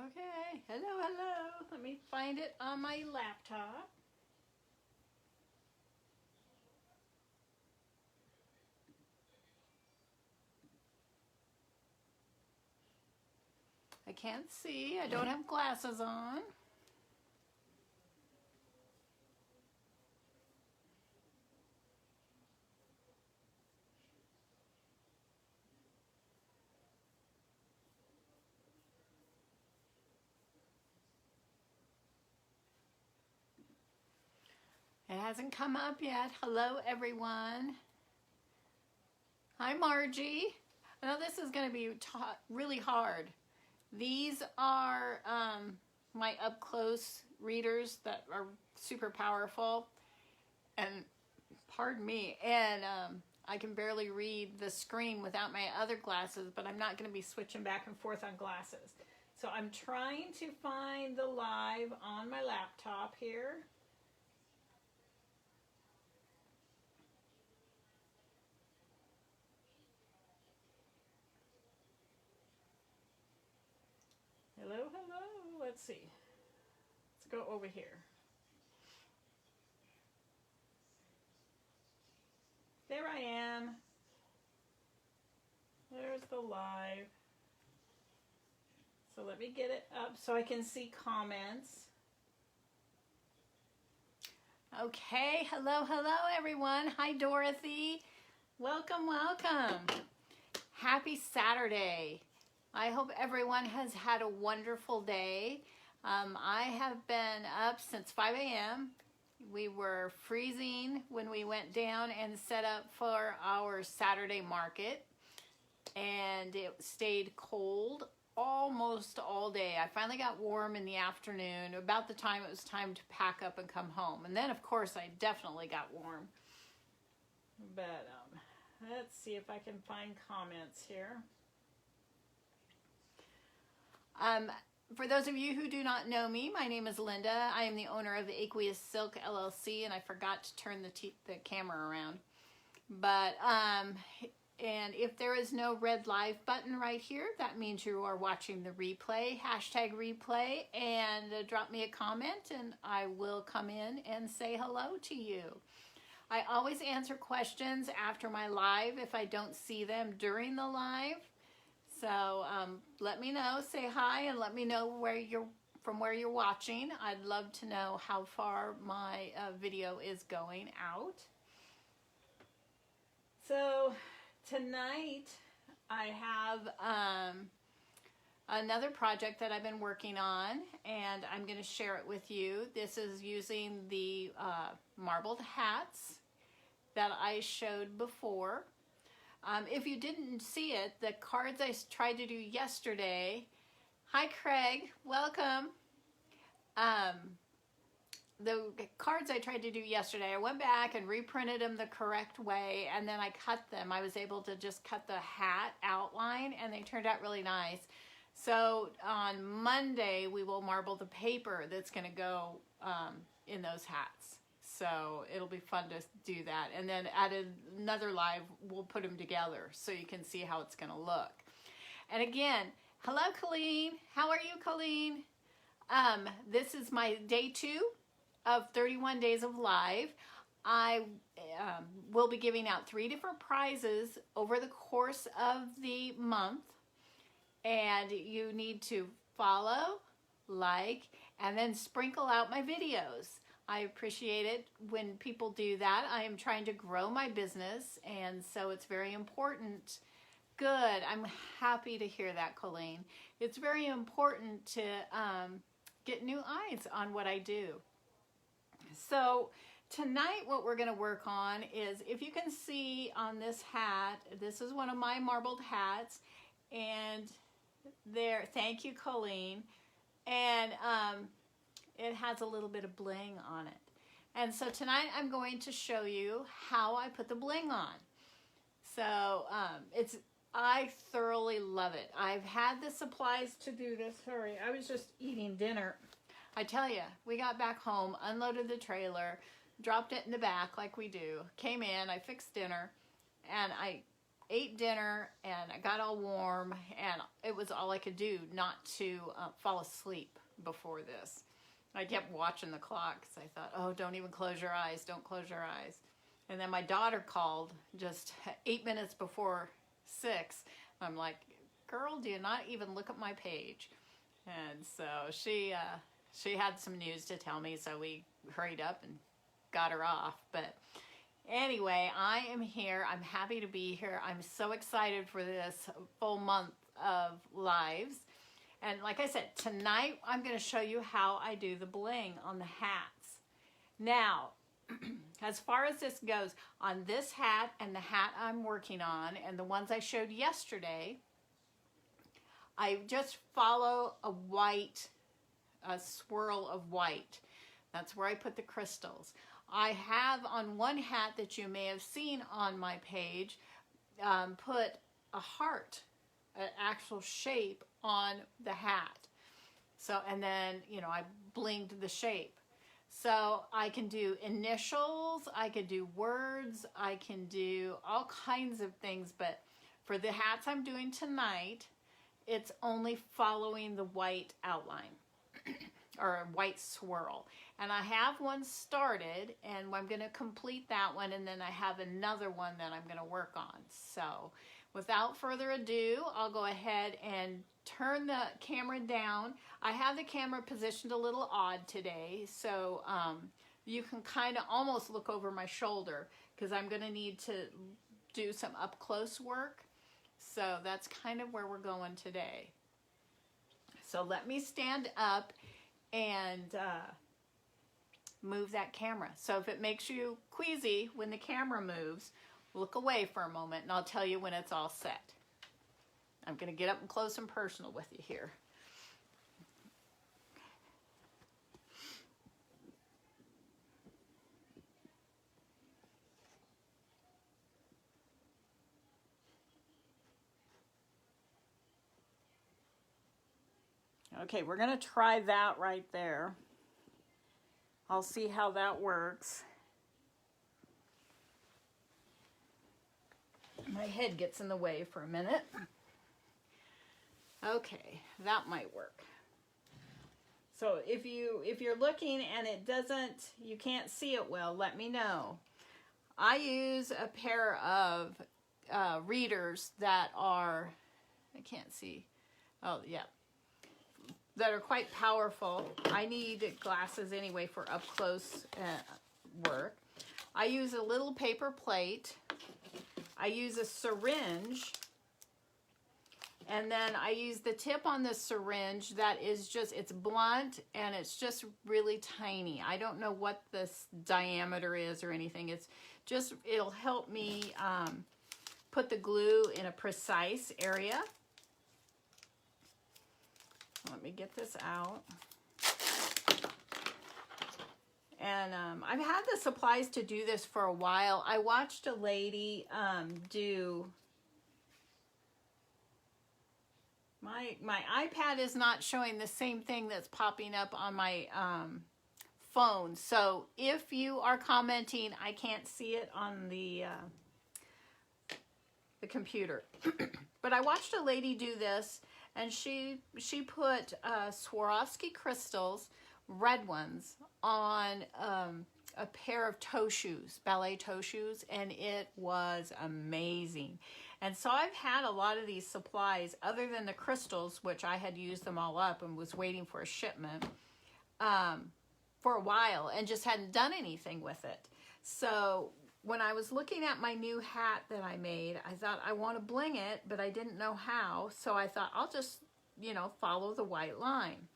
Okay, hello. Let me find it on my laptop. I can't see, I don't have glasses on. It hasn't come up yet. Hello, everyone. Hi, Margie. I know this is going to be really hard. These are my up-close readers that are super powerful. And pardon me, and I can barely read the screen without my other glasses, but I'm not going to be switching back and forth on glasses. So I'm trying to find the live on my laptop here. Hello. Let's see. Let's go over here. There I am. There's the live. So let me get it up so I can see comments. Okay, hello everyone. Hi, Dorothy. Welcome. Happy Saturday. I hope everyone has had a wonderful day. I have been up since 5 a.m. We were freezing when we went down and set up for our Saturday market, and it stayed cold almost all day. I finally got warm in the afternoon, about the time it was time to pack up and come home. And then, of course, I definitely got warm. But let's see if I can find comments here. For those of you who do not know me, my name is Linda. I am the owner of Aqueous Silk LLC, and I forgot to turn the camera around. But, and if there is no red live button right here, that means you are watching the replay, #replay, and drop me a comment, and I will come in and say hello to you. I always answer questions after my live if I don't see them during the live. So let me know, say hi, and let me know from where you're watching. I'd love to know how far my video is going out. So tonight I have another project that I've been working on, and I'm going to share it with you. This is using the marbled hats that I showed before. If you didn't see it, the cards I tried to do yesterday, hi Craig, welcome. The cards I tried to do yesterday, I went back and reprinted them the correct way, and then I cut them. I was able to just cut the hat outline, and they turned out really nice. So on Monday, we will marble the paper that's going to go in those hats. So it'll be fun to do that. And then at another live, we'll put them together so you can see how it's going to look. And again, hello, Colleen. How are you, Colleen? This is my day 2 of 31 days of live. I will be giving out 3 different prizes over the course of the month. And you need to follow, like, and then sprinkle out my videos. I appreciate it when people do that. I am trying to grow my business, and so it's very important. Good. I'm happy to hear that, Colleen. It's very important to get new eyes on what I do. So tonight what we're going to work on is, if you can see on this hat, this is one of my marbled hats, and there, thank you, Colleen, and it has a little bit of bling on it. And so tonight I'm going to show you how I put the bling on. So I thoroughly love it. I've had the supplies to do this. Sorry, I was just eating dinner. I tell you, we got back home, unloaded the trailer, dropped it in the back like we do, came in, I fixed dinner, and I ate dinner and I got all warm, and it was all I could do not to fall asleep before this. I kept watching the clock because I thought, oh, don't even close your eyes. Don't close your eyes. And then my daughter called just 8 minutes before 6. I'm like, girl, do you not even look at my page? And so she had some news to tell me, so we hurried up and got her off. But anyway, I am here. I'm happy to be here. I'm so excited for this full month of lives. And like I said, tonight I'm going to show you how I do the bling on the hats. Now, as far as this goes, on this hat and the hat I'm working on and the ones I showed yesterday, I just follow a swirl of white. That's where I put the crystals. I have on one hat that you may have seen on my page, put a heart, an actual shape on the hat. So, and then, you know, I blinged the shape. So I can do initials, I could do words, I can do all kinds of things, but for the hats I'm doing tonight, it's only following the white outline or a white swirl. And I have one started, and I'm going to complete that one, and then I have another one that I'm going to work on. So without further ado, I'll go ahead and turn the camera down. I have the camera positioned a little odd today, so you can kind of almost look over my shoulder because I'm going to need to do some up-close work. So that's kind of where we're going today. So let me stand up and move that camera. So if it makes you queasy when the camera moves, look away for a moment and I'll tell you when it's all set. I'm going to get up and close and personal with you here. Okay, we're going to try that right there. I'll see how that works. My head gets in the way for a minute. Okay, that might work. So if you're looking and it doesn't, you can't see it well, let me know. I use a pair of readers that are, I can't see, oh yeah, that are quite powerful. I need glasses anyway for up close work. I use a little paper plate. I use a syringe. And then I use the tip on the syringe that is just, it's blunt and it's just really tiny. I don't know what this diameter is or anything. It's just, it'll help me put the glue in a precise area. Let me get this out. And I've had the supplies to do this for a while. I watched a lady do... My iPad is not showing the same thing that's popping up on my phone. So if you are commenting, I can't see it on the computer. But I watched a lady do this, and she put Swarovski crystals, red ones, on a pair of toe shoes, ballet toe shoes, and it was amazing. And so I've had a lot of these supplies, other than the crystals, which I had used them all up and was waiting for a shipment for a while and just hadn't done anything with it. So when I was looking at my new hat that I made, I thought I want to bling it, but I didn't know how. So I thought I'll just, you know, follow the white line.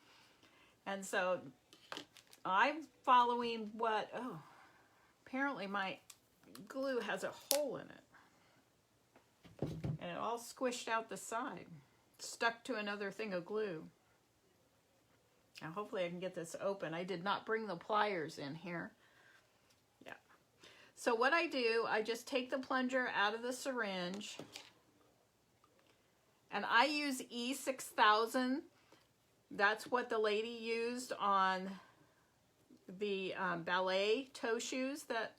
And so I'm following what, oh, apparently my glue has a hole in it. And it all squished out the side, stuck to another thing of glue. Now hopefully I can get this open. I did not bring the pliers in here. Yeah. So what I do, I just take the plunger out of the syringe, and I use E6000. That's what the lady used on the ballet toe shoes that,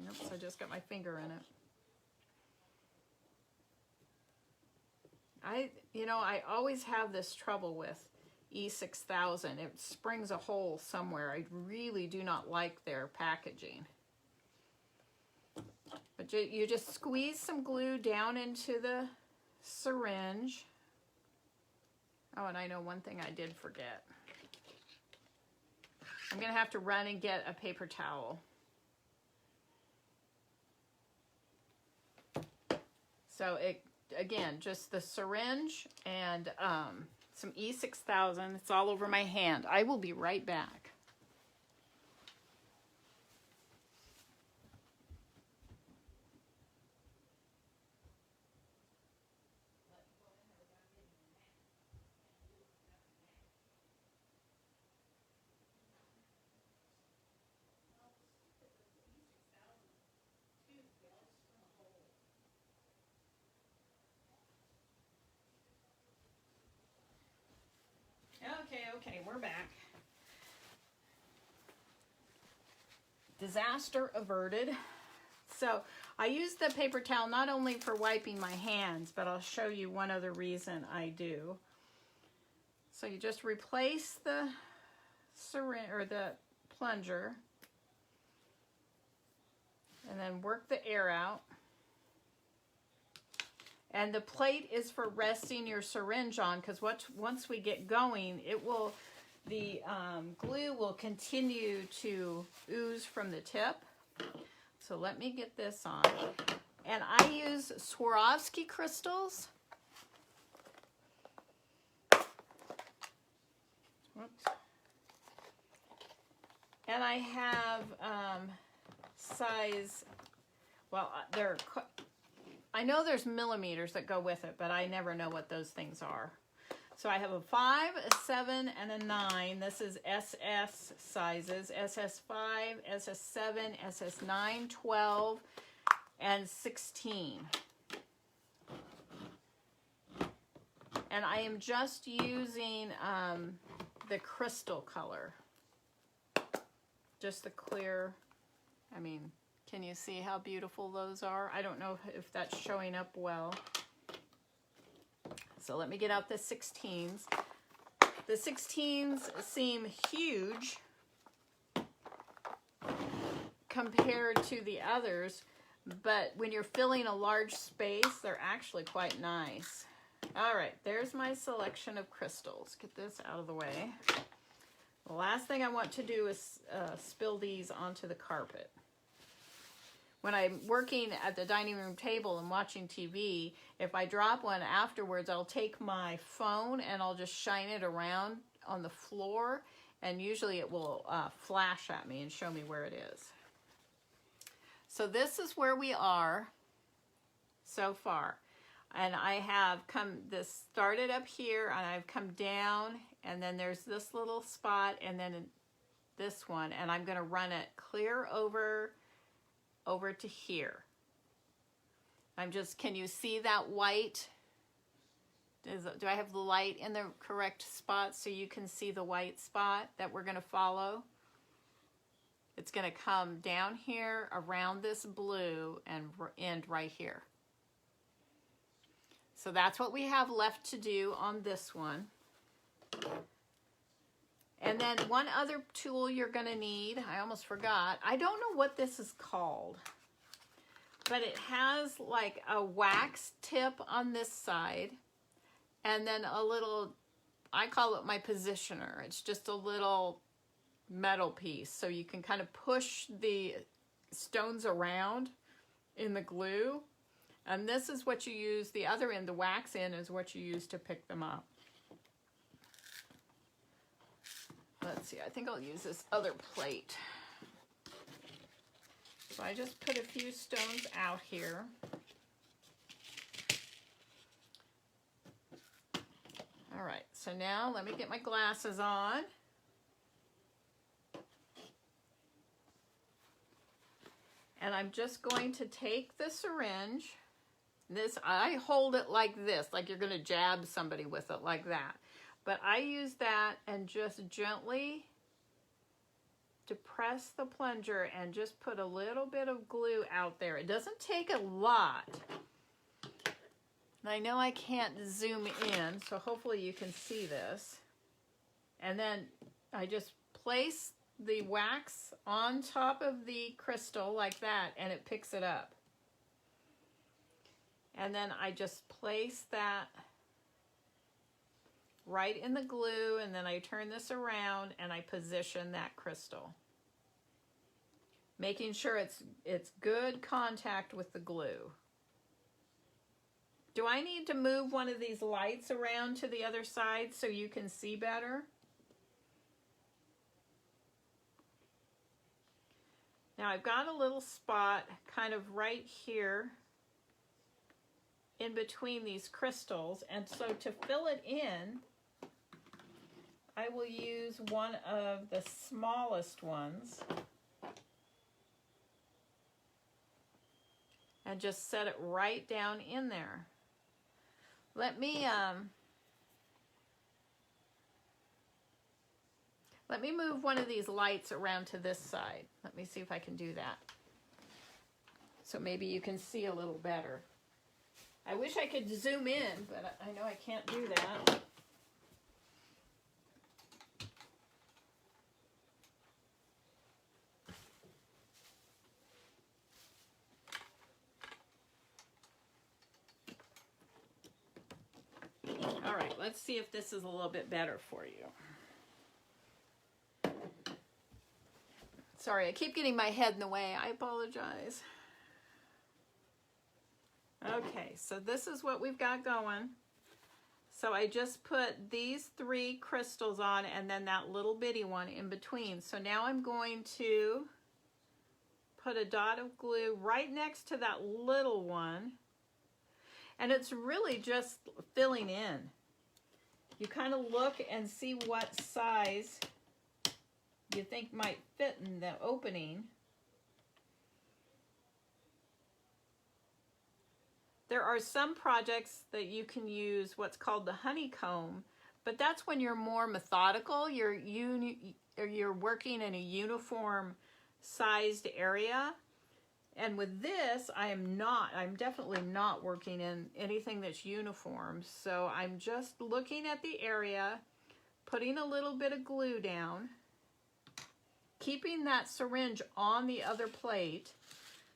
oops, I just got my finger in it. I always have this trouble with E6000. It springs a hole somewhere. I really do not like their packaging. But you just squeeze some glue down into the syringe. Oh, and I know one thing I did forget. I'm going to have to run and get a paper towel. So again, just the syringe and some E6000. It's all over my hand. I will be right back. Okay, we're back. Disaster averted. So I use the paper towel not only for wiping my hands, but I'll show you one other reason I do. So you just replace the syringe or the plunger and then work the air out. And the plate is for resting your syringe on, because once we get going, the glue will continue to ooze from the tip. So let me get this on. And I use Swarovski crystals. Whoops. And I have size, well, I know there's millimeters that go with it, but I never know what those things are. So I have a 5, a 7, and a 9. This is SS sizes, SS5, SS7, SS9, 12, and 16. And I am just using the crystal color. Just the clear, can you see how beautiful those are? I don't know if that's showing up well. So let me get out the 16s. The 16s seem huge compared to the others, but when you're filling a large space, they're actually quite nice. All right, there's my selection of crystals. Get this out of the way. The last thing I want to do is spill these onto the carpet. When I'm working at the dining room table and watching TV, if I drop one afterwards, I'll take my phone and I'll just shine it around on the floor, and usually it will flash at me and show me where it is. So this is where we are so far. And I have started up here, and I've come down, and then there's this little spot, and then this one, and I'm going to run it clear over to here. Can you see that white? Do I have the light in the correct spot so you can see the white spot that we're going to follow? It's going to come down here around this blue and end right here. So that's what we have left to do on this one. And then one other tool you're going to need, I almost forgot. I don't know what this is called, but it has like a wax tip on this side, and then a little, I call it my positioner. It's just a little metal piece, so you can kind of push the stones around in the glue. And this is what you use, the other end, the wax end, is what you use to pick them up. Let's see, I think I'll use this other plate. So I just put a few stones out here. All right, so now let me get my glasses on. And I'm just going to take the syringe. I hold it like this, like you're going to jab somebody with it, like that. But I use that and just gently depress the plunger and just put a little bit of glue out there. It doesn't take a lot. And I know I can't zoom in, so hopefully you can see this. And then I just place the wax on top of the crystal like that, and it picks it up. And then I just place that right in the glue, and then I turn this around and I position that crystal, making sure it's good contact with the glue. Do I need to move one of these lights around to the other side so you can see better? Now I've got a little spot kind of right here in between these crystals, and so to fill it in, I will use one of the smallest ones and just set it right down in there. Let me move one of these lights around to this side. Let me see if I can do that. So maybe you can see a little better. I wish I could zoom in, but I know I can't do that. All right, let's see if this is a little bit better for you. Sorry, I keep getting my head in the way. I apologize. Okay, so this is what we've got going. So I just put these 3 crystals on and then that little bitty one in between. So now I'm going to put a dot of glue right next to that little one. And it's really just filling in. You kind of look and see what size you think might fit in the opening. There are some projects that you can use what's called the honeycomb, but that's when you're more methodical. You're working in a uniform sized area. And with this, I'm definitely not working in anything that's uniform. So I'm just looking at the area, putting a little bit of glue down, keeping that syringe on the other plate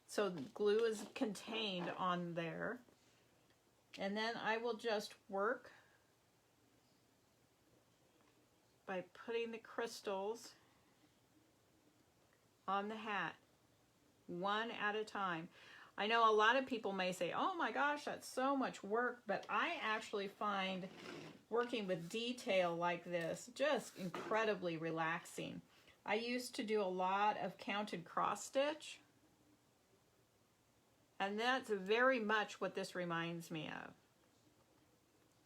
so the glue is contained on there. And then I will just work by putting the crystals on the hat, one at a time. I know a lot of people may say, oh my gosh, that's so much work, but I actually find working with detail like this just incredibly relaxing. I used to do a lot of counted cross stitch, and that's very much what this reminds me of.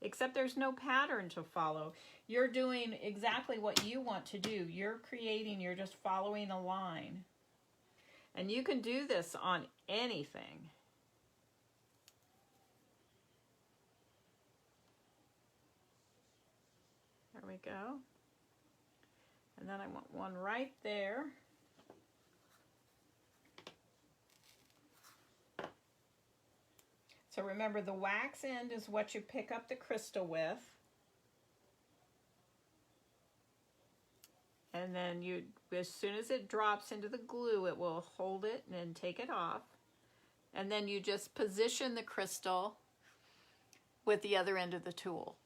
Except there's no pattern to follow. You're doing exactly what you want to do. You're creating, you're just following a line. And you can do this on anything. There we go. And then I want one right there. So remember, the wax end is what you pick up the crystal with. And then as soon as it drops into the glue, it will hold it and then take it off. And then you just position the crystal with the other end of the tool.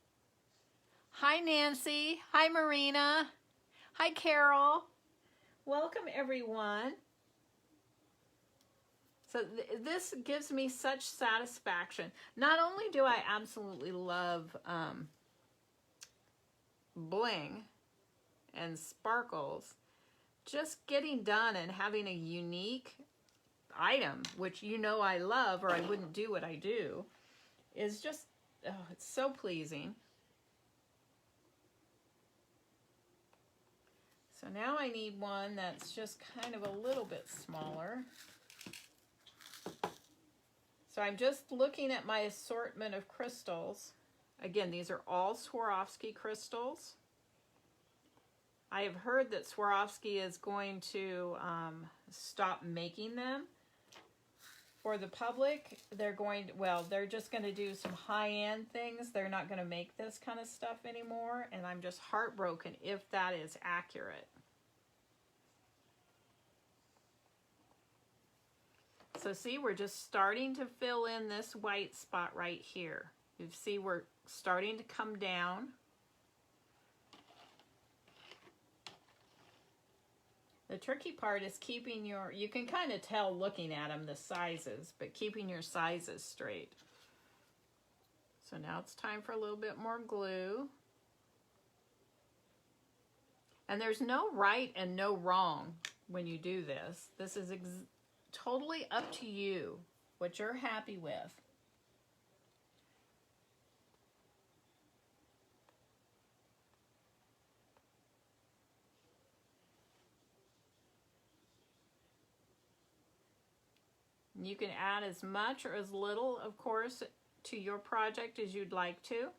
Hi, Nancy. Hi, Marina. Hi, Carol. Welcome, everyone. So this gives me such satisfaction. Not only do I absolutely love bling and sparkles, just getting done and having a unique item, which you know I love or I wouldn't do what I do, is just, oh, it's so pleasing. So now I need one that's just kind of a little bit smaller. So I'm just looking at my assortment of crystals. Again, these are all Swarovski crystals. I have heard that Swarovski is going to stop making them for the public, they're going to, well, they're just going to do some high-end things. They're not going to make this kind of stuff anymore, and I'm just heartbroken if that is accurate. So see, we're just starting to fill in this white spot right here. You see we're starting to come down. The tricky part is keeping your, you can kind of tell looking at them, the sizes, but keeping your sizes straight. So now it's time for a little bit more glue. And there's no right and no wrong when you do this. This is totally up to you, what you're happy with. You can add as much or as little, of course, to your project as you'd like to.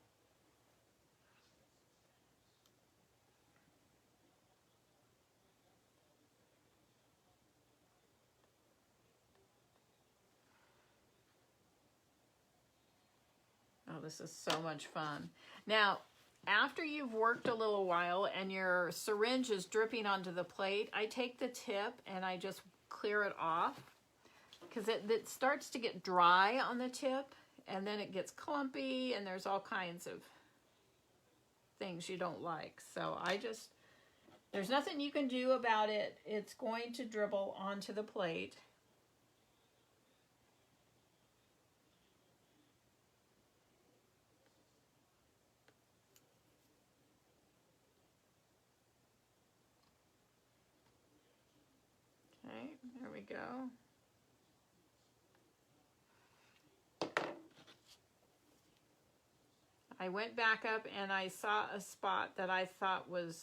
Oh, this is so much fun. Now, after you've worked a little while and your syringe is dripping onto the plate, I take the tip and I just clear it off because it starts to get dry on the tip and then it gets clumpy and there's all kinds of things you don't like. So there's nothing you can do about it. It's going to dribble onto the plate. Okay, there we go. I went back up and I saw a spot that I thought was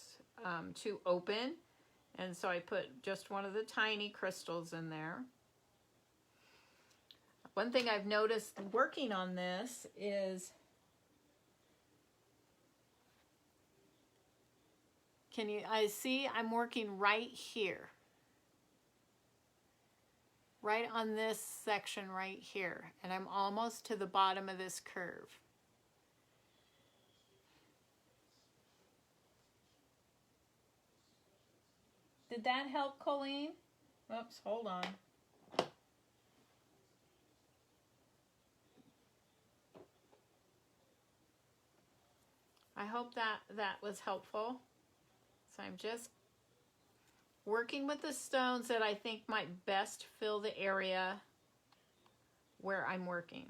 too open, and so I put just one of the tiny crystals in there. One thing I've noticed working on this is, I see I'm working right here. Right on this section right here, and I'm almost to the bottom of this curve. Did that help, Colleen? Oops, hold on. I hope that was helpful. So I'm just working with the stones that I think might best fill the area where I'm working.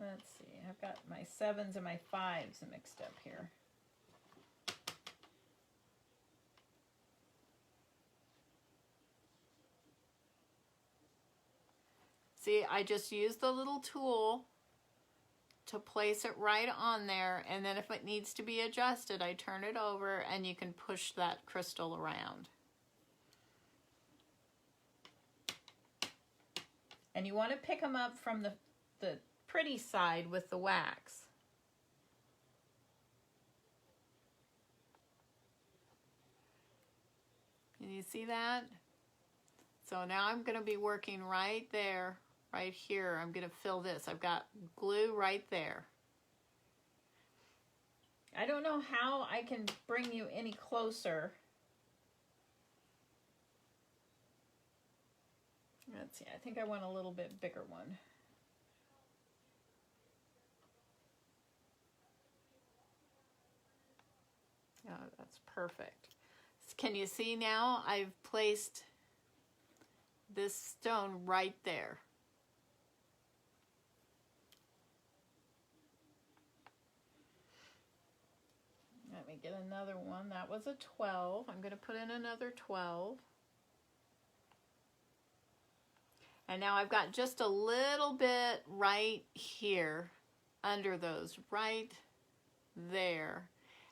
Let's see, I've got my 7s and my 5s mixed up here. See, I just used the little tool to place it right on there, and then if it needs to be adjusted, I turn it over and you can push that crystal around. And you want to pick them up from the pretty side with the wax. Can you see that? So now I'm going to be working right there, right here. I'm going to fill this. I've got glue right there. I don't know how I can bring you any closer. Let's see, I think I want a little bit bigger one. Oh, that's perfect. Can you see now? I've placed this stone right there. Let me get another one. That was a 12. I'm going to put in another 12. And now I've got just a little bit right here under those, right there.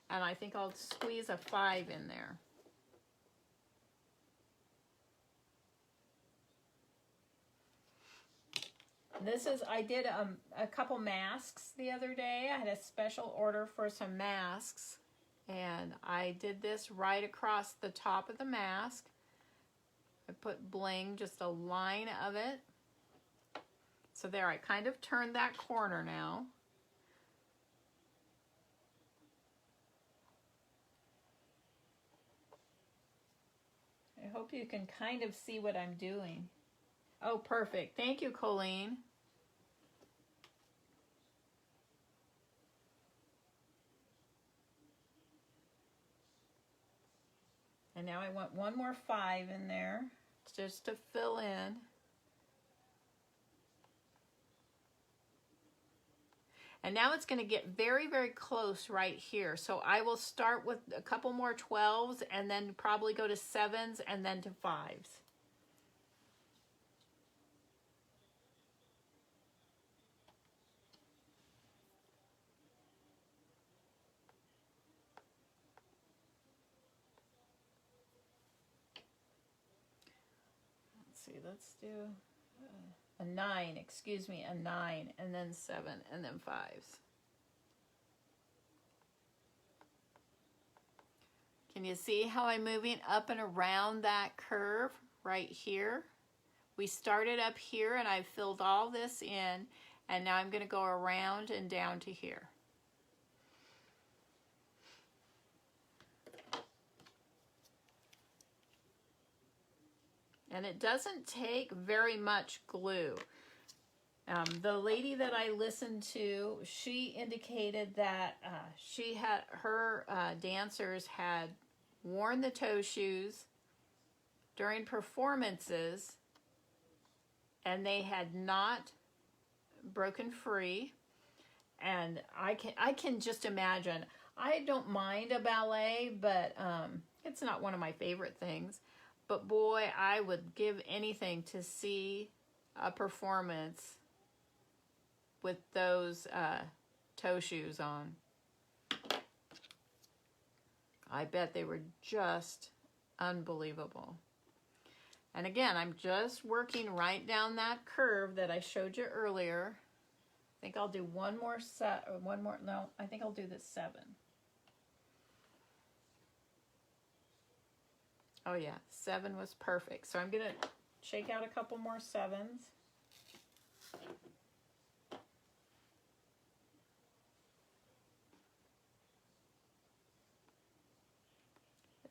And I think I'll squeeze a 5 in there. I did a couple masks the other day. I had a special order for some masks. And I did this right across the top of the mask. I put bling, just a line of it. So there, I kind of turned that corner now. I hope you can kind of see what I'm doing. Oh, perfect. Thank you, Colleen. And now I want one more 5 in there just to fill in. And now it's going to get very, very close right here. So I will start with a couple more 12s and then probably go to 7s and then to 5s. Let's do a 9, excuse me, a 9, and then 7, and then 5s. Can you see how I'm moving up and around that curve right here? We started up here and I filled all this in, and now I'm going to go around and down to here. And it doesn't take very much glue. The lady that I listened to, she indicated that her dancers had worn the toe shoes during performances and they had not broken free. And I can just imagine. I don't mind a ballet, but it's not one of my favorite things. But boy, I would give anything to see a performance with those toe shoes on. I bet they were just unbelievable. And again, I'm just working right down that curve that I showed you earlier. I think I'll do one more, no, I think I'll do the 7. Oh yeah, 7 was perfect. So I'm gonna shake out a couple more 7s.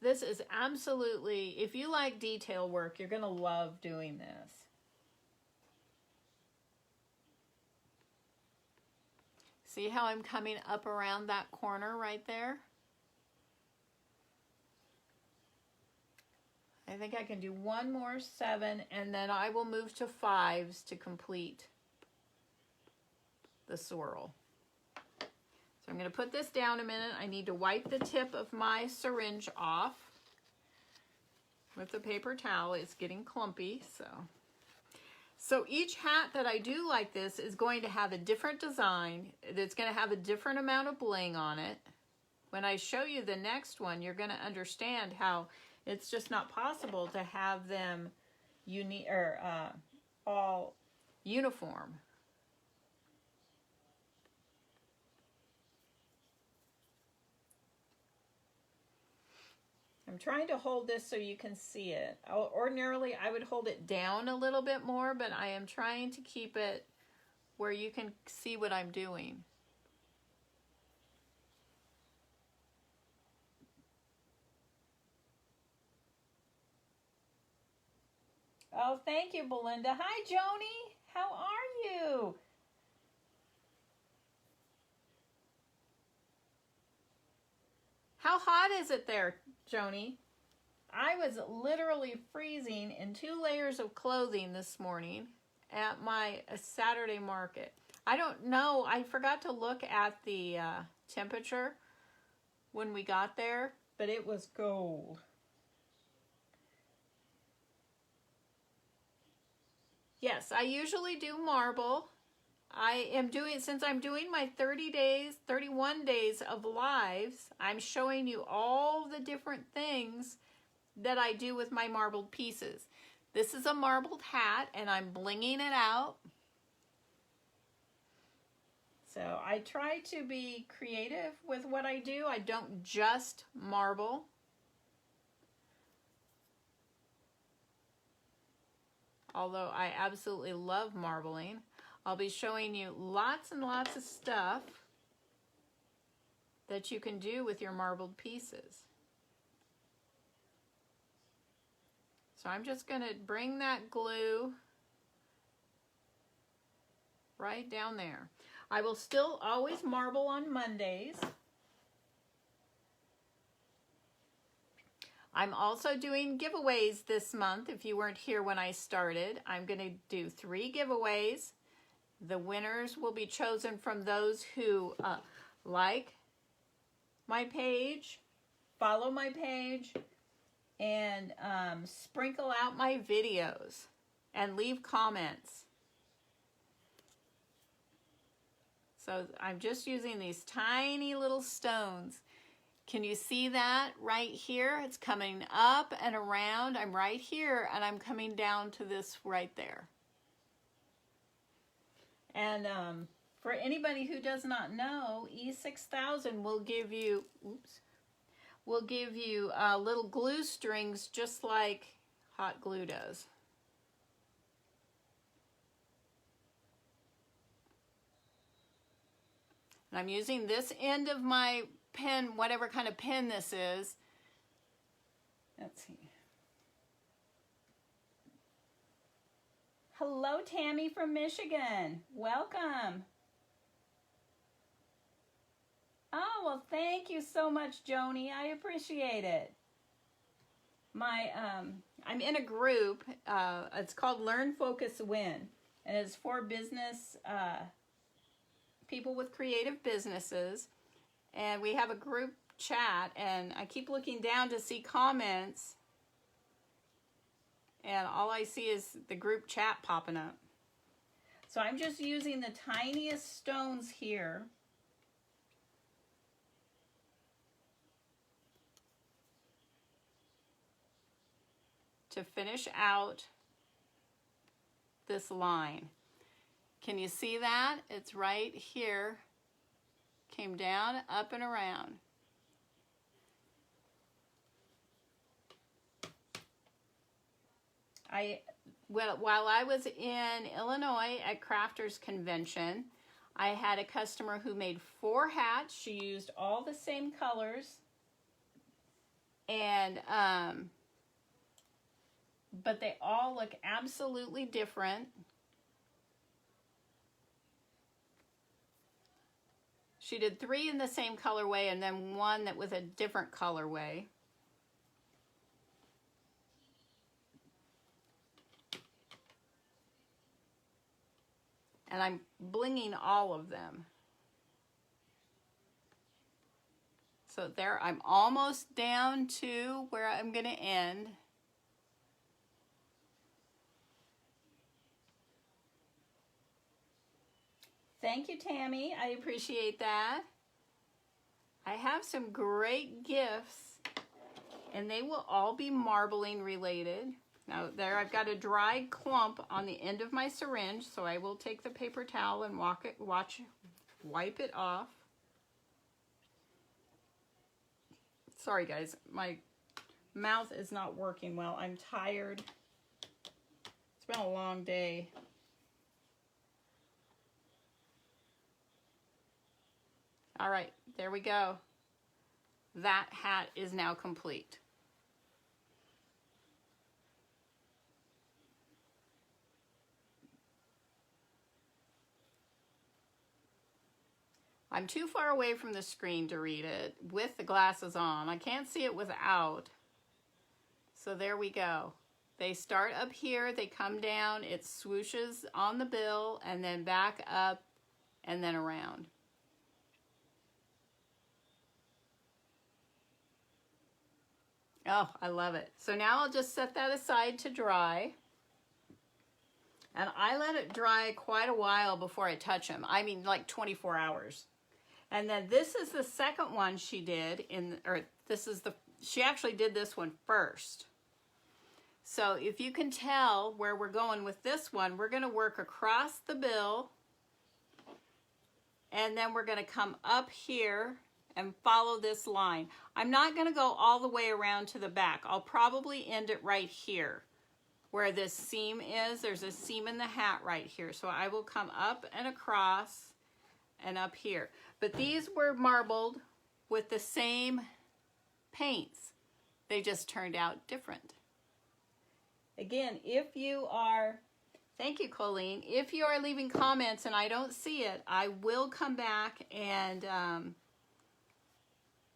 This is absolutely, if you like detail work, you're gonna love doing this. See how I'm coming up around that corner right there? I think I can do one more 7 and then I will move to 5s to complete the swirl. So I'm going to put this down a minute. I need to wipe the tip of my syringe off with the paper towel. It's getting clumpy, so each hat that I do like this is going to have a different design. It's going to have a different amount of bling on it. When I show you the next one, you're going to understand how it's just not possible to have them all uniform. I'm trying to hold this so you can see it. Ordinarily, I would hold it down a little bit more, but I am trying to keep it where you can see what I'm doing. Oh, thank you, Belinda. Hi, Joni. How are you? How hot is it there, Joni? I was literally freezing in 2 layers of clothing this morning at my Saturday market. I don't know. I forgot to look at the temperature when we got there, but it was cold. Yes, I usually do marble. Since I'm doing my 31 days of lives, I'm showing you all the different things that I do with my marbled pieces. This is a marbled hat and I'm blinging it out. So I try to be creative with what I do. I don't just marble. Although I absolutely love marbling. I'll be showing you lots and lots of stuff that you can do with your marbled pieces. So I'm just going to bring that glue right down there. I will still always marble on Mondays. I'm also doing giveaways this month. If you weren't here when I started, I'm going to do 3 giveaways. The winners will be chosen from those who like my page, follow my page, and sprinkle out my videos and leave comments. So I'm just using these tiny little stones. Can you see that right here? It's coming up and around. I'm right here and I'm coming down to this right there. And for anybody who does not know, E6000 will give you, little glue strings just like hot glue does. And I'm using this end of my pen, whatever kind of pen this is. Let's see. Hello, Tammy from Michigan. Welcome. Oh, well, thank you so much, Joni. I appreciate it. I'm in a group. It's called Learn, Focus, Win. And it's for business, people with creative businesses. And we have a group chat, and I keep looking down to see comments. And all I see is the group chat popping up. So I'm just using the tiniest stones here. To finish out this line. Can you see that? It's right here. Came down, up and around. While I was in Illinois at Crafters Convention, I had a customer who made 4 hats. She used all the same colors, and but they all look absolutely different. She did 3 in the same colorway and then 1 that was a different colorway. And I'm blinging all of them. So there, I'm almost down to where I'm going to end. Thank you, Tammy. I appreciate that. I have some great gifts, and they will all be marbling related. Now there, I've got a dried clump on the end of my syringe, so I will take the paper towel and wipe it off. Sorry guys, my mouth is not working well. I'm tired. It's been a long day. All right, there we go. That hat is now complete. I'm too far away from the screen to read it with the glasses on. I can't see it without. So there we go. They start up here, they come down, it swooshes on the bill, and then back up and then around. Oh, I love it. So now I'll just set that aside to dry. And I let it dry quite a while before I touch them. I mean, like 24 hours. And then this is the second one she did she actually did this one first. So if you can tell where we're going with this one, we're going to work across the bill and then we're going to come up here and follow this line. I'm not going to go all the way around to the back. I'll probably end it right here where this seam is. There's a seam in the hat right here. So I will come up and across and up here. But these were marbled with the same paints. They just turned out different. Again, if you are, thank you, Colleen. If you are leaving comments and I don't see it, I will come back and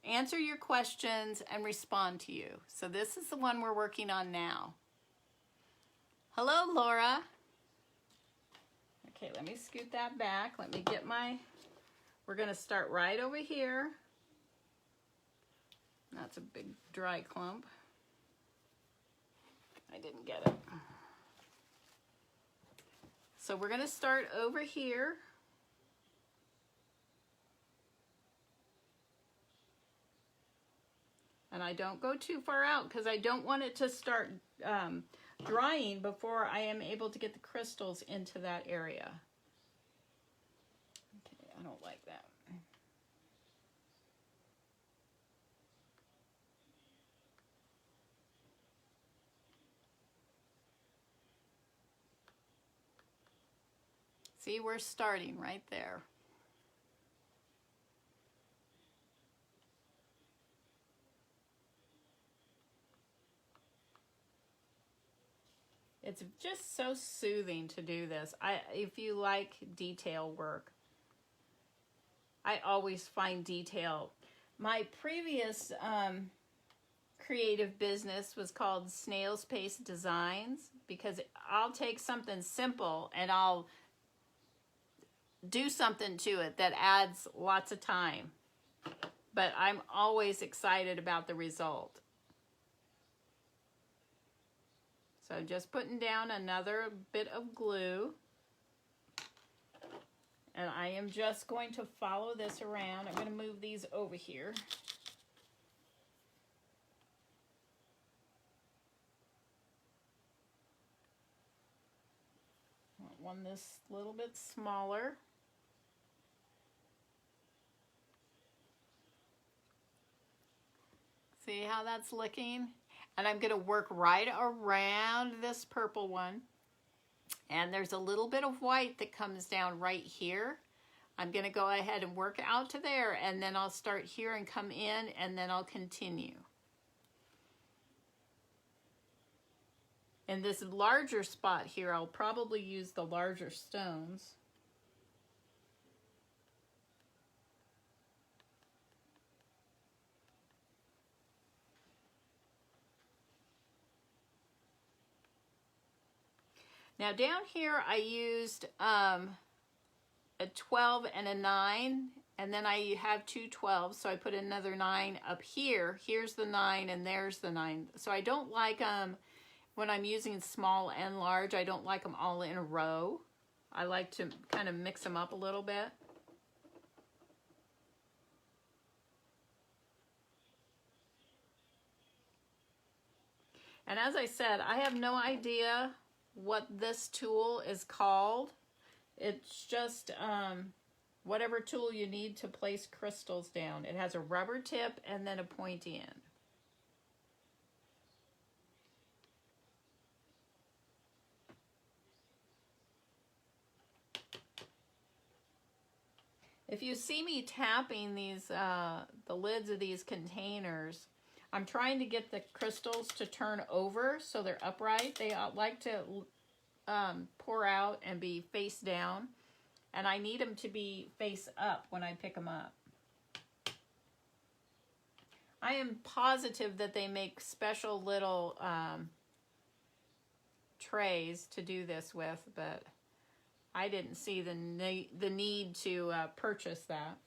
answer your questions and respond to you. So this is the one we're working on now. Hello, Laura. Okay, let me scoot that back. Let me get my, we're going to start right over here. That's a big dry clump. I didn't get it. So we're going to start over here. And I don't go too far out because I don't want it to start drying before I am able to get the crystals into that area. Okay, I don't like that. See, we're starting right there. It's just so soothing to do this. If you like detail work, I always find detail. My previous creative business was called Snail's Pace Designs, because I'll take something simple and I'll do something to it that adds lots of time. But I'm always excited about the result. So just putting down another bit of glue. And I am just going to follow this around. I'm going to move these over here. I want one this little bit smaller. See how that's looking? And I'm going to work right around this purple one. And there's a little bit of white that comes down right here. I'm going to go ahead and work out to there, and then I'll start here and come in, and then I'll continue. In this larger spot here, I'll probably use the larger stones. Now down here I used a 12 and a 9, and then I have two 12s, so I put another 9 up here. Here's the 9 and there's the 9. So I don't like them when I'm using small and large. I don't like them all in a row. I like to kind of mix them up a little bit. And as I said, I have no idea what this tool is called. It's just whatever tool you need to place crystals down. It has a rubber tip and then a pointy end. If you see me tapping these, the lids of these containers, I'm trying to get the crystals to turn over so they're upright. They like to pour out and be face down, and I need them to be face up when I pick them up. I am positive that they make special little trays to do this with, but I didn't see the need to purchase that.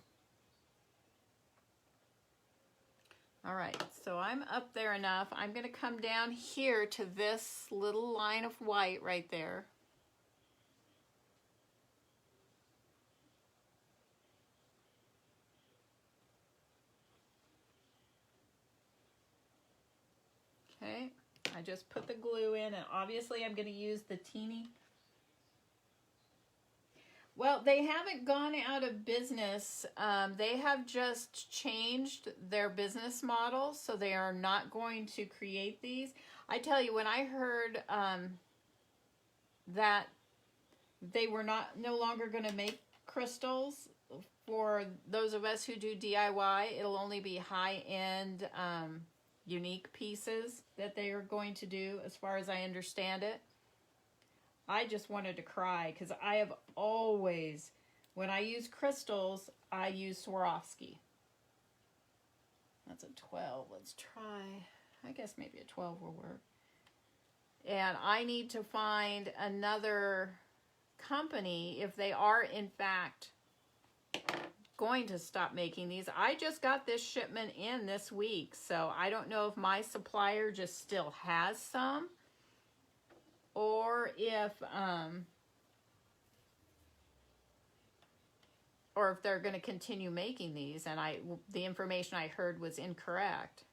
All right, so I'm up there enough. I'm going to come down here to this little line of white right there. Okay, I just put the glue in, and obviously I'm going to use the teeny. Well, they haven't gone out of business. They have just changed their business model, so they are not going to create these. I tell you, when I heard that they were no longer going to make crystals for those of us who do DIY, it'll only be high-end, unique pieces that they are going to do, as far as I understand it. I just wanted to cry, because I have always, when I use crystals, I use Swarovski. That's a 12. Let's try, I guess maybe a 12 will work. And I need to find another company if they are in fact going to stop making these. I just got this shipment in this week, so I don't know if my supplier just still has some, or if they're going to continue making these, and the information I heard was incorrect.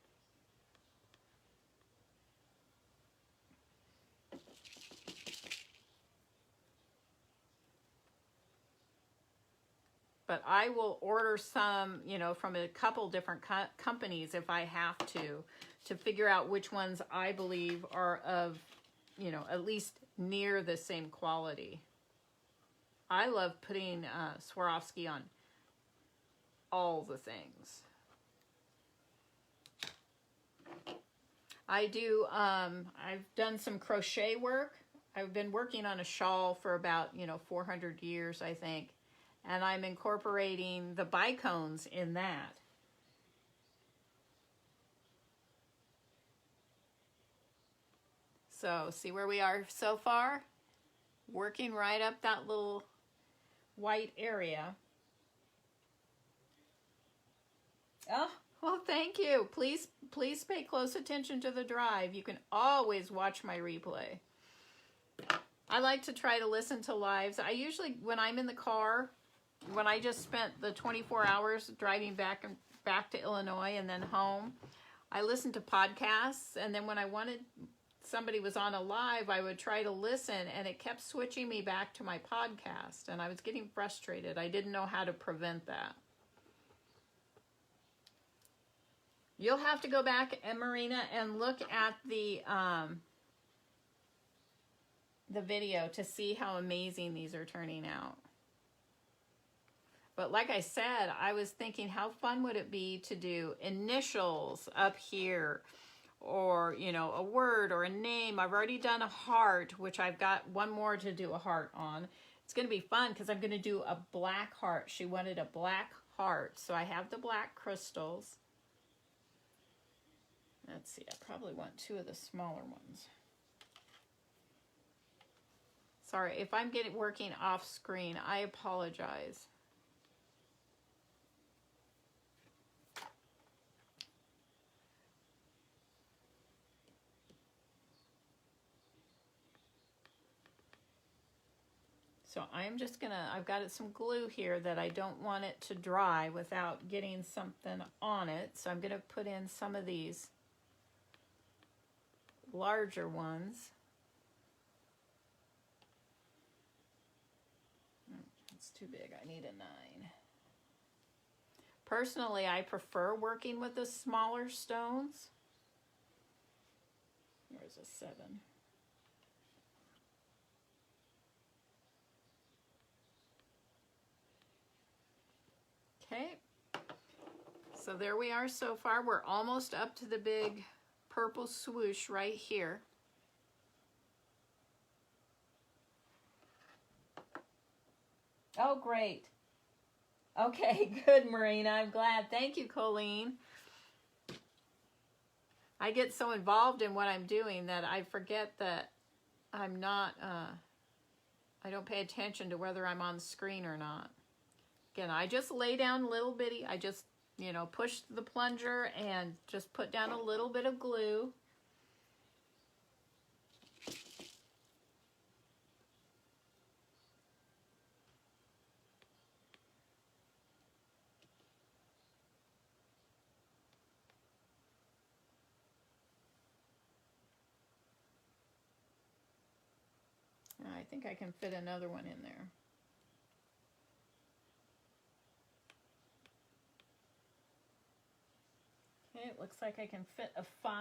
But I will order some, from a couple different companies if I have to figure out which ones I believe are of, at least near the same quality. I love putting Swarovski on all the things. I do, I've done some crochet work. I've been working on a shawl for about, 400 years, I think. And I'm incorporating the bicones in that. So, see where we are so far? Working right up that little white area. Oh, well, thank you. Please pay close attention to the drive. You can always watch my replay. I like to try to listen to lives. I usually, when I'm in the car, when I just spent the 24 hours driving back to Illinois and then home, I listened to podcasts, and then when I wanted somebody was on a live, I would try to listen, and it kept switching me back to my podcast, and I was getting frustrated. I didn't know how to prevent that. You'll have to go back, and Marina, and look at the video to see how amazing these are turning out. But like I said, I was thinking, how fun would it be to do initials up here, or, a word or a name. I've already done a heart, which I've got one more to do a heart on. It's going to be fun because I'm going to do a black heart. She wanted a black heart, so I have the black crystals. Let's see, I probably want 2 of the smaller ones. Sorry, if I'm working off screen, I apologize. So I'm just I've got some glue here that I don't want it to dry without getting something on it. So I'm gonna put in some of these larger ones. It's too big, I need a 9. Personally, I prefer working with the smaller stones. Where's a 7? Okay, so there we are so far. We're almost up to the big purple swoosh right here. Oh, great. Okay, good, Marina. I'm glad. Thank you, Colleen. I get so involved in what I'm doing that I forget that I'm not, I don't pay attention to whether I'm on the screen or not. Again, I just lay down little bitty, I just, push the plunger and just put down a little bit of glue. I think I can fit another one in there. Okay, it looks like I can fit a 5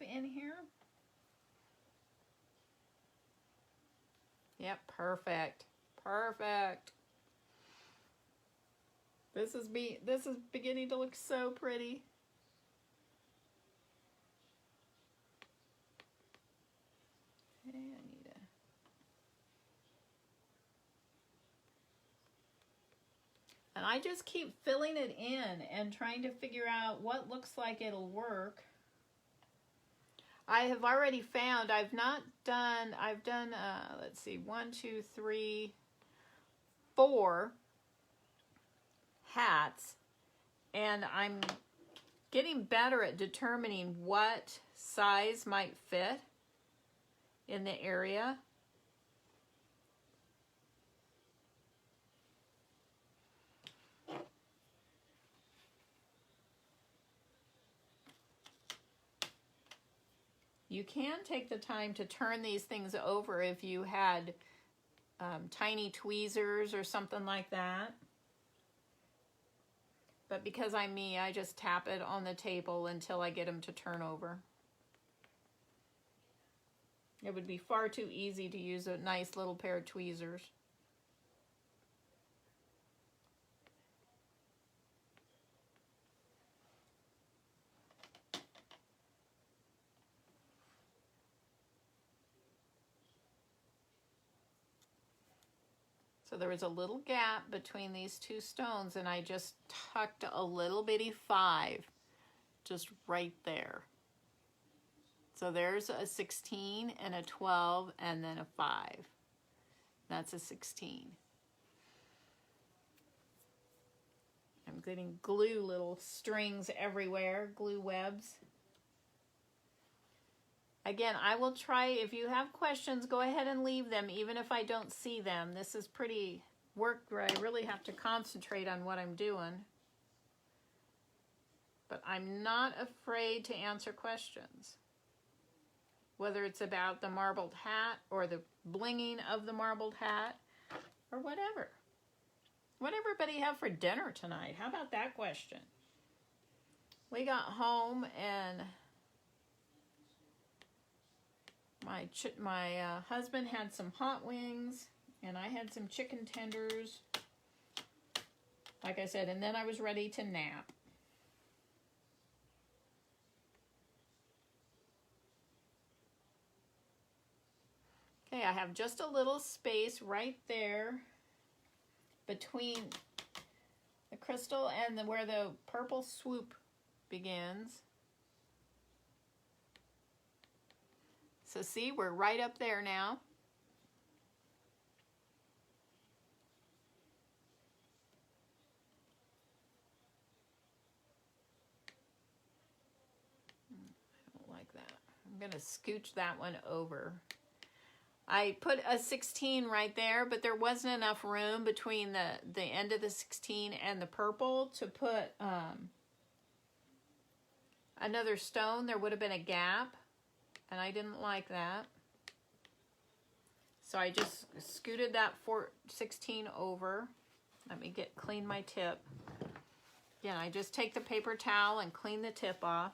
in here. Yep, perfect. Perfect. This is beginning to look so pretty. Okay, I need to. And I just keep filling it in and trying to figure out what looks like it'll work. I have already found I've done, let's see, 1, 2, 3, 4 hats, and I'm getting better at determining what size might fit in the area. You can take the time to turn these things over if you had tiny tweezers or something like that. But because I'm me, I just tap it on the table until I get them to turn over. It would be far too easy to use a nice little pair of tweezers. So there was a little gap between these two stones, and I just tucked a little bitty 5 just right there. So there's a 16 and a 12 and then a 5. That's a 16. I'm getting glue little strings everywhere, glue webs. Again, I will try, if you have questions, go ahead and leave them, even if I don't see them. This is pretty work where I really have to concentrate on what I'm doing. But I'm not afraid to answer questions. Whether it's about the marbled hat or the blinging of the marbled hat or whatever. What did everybody have for dinner tonight? How about that question? We got home and my husband had some hot wings and I had some chicken tenders. Like I said, and then I was ready to nap. Okay, I have just a little space right there between the crystal and where the purple swoop begins. So see, we're right up there now. I don't like that. I'm going to scooch that one over. I put a 16 right there, but there wasn't enough room between the end of the 16 and the purple to put another stone. There would have been a gap, and I didn't like that. So I just scooted that 16 over. Let me clean my tip. Again, I just take the paper towel and clean the tip off.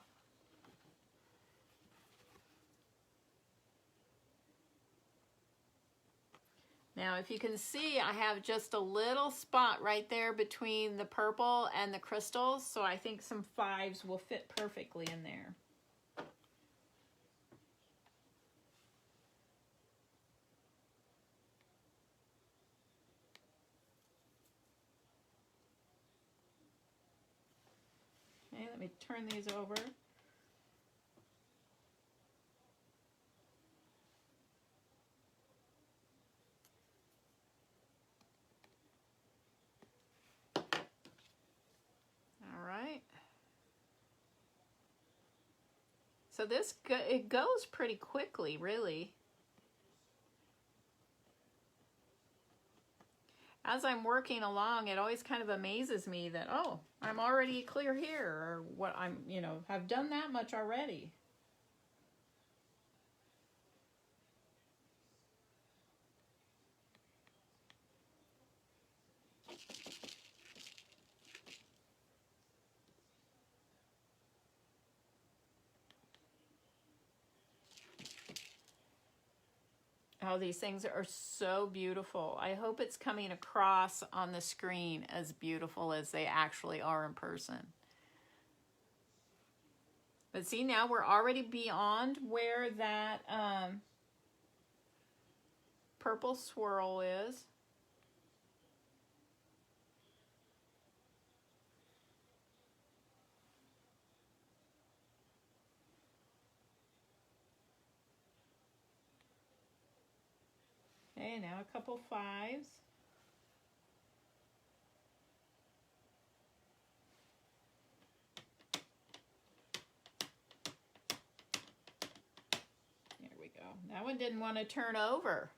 Now, if you can see, I have just a little spot right there between the purple and the crystals, so I think some 5s will fit perfectly in there. Okay, let me turn these over. So it goes pretty quickly, really. As I'm working along, it always kind of amazes me that, oh, I'm already clear here, or what I'm, have done that much already. Oh, these things are so beautiful. I hope it's coming across on the screen as beautiful as they actually are in person. But see, now we're already beyond where that purple swirl is. Okay, now a couple fives. There we go. That one didn't want to turn over.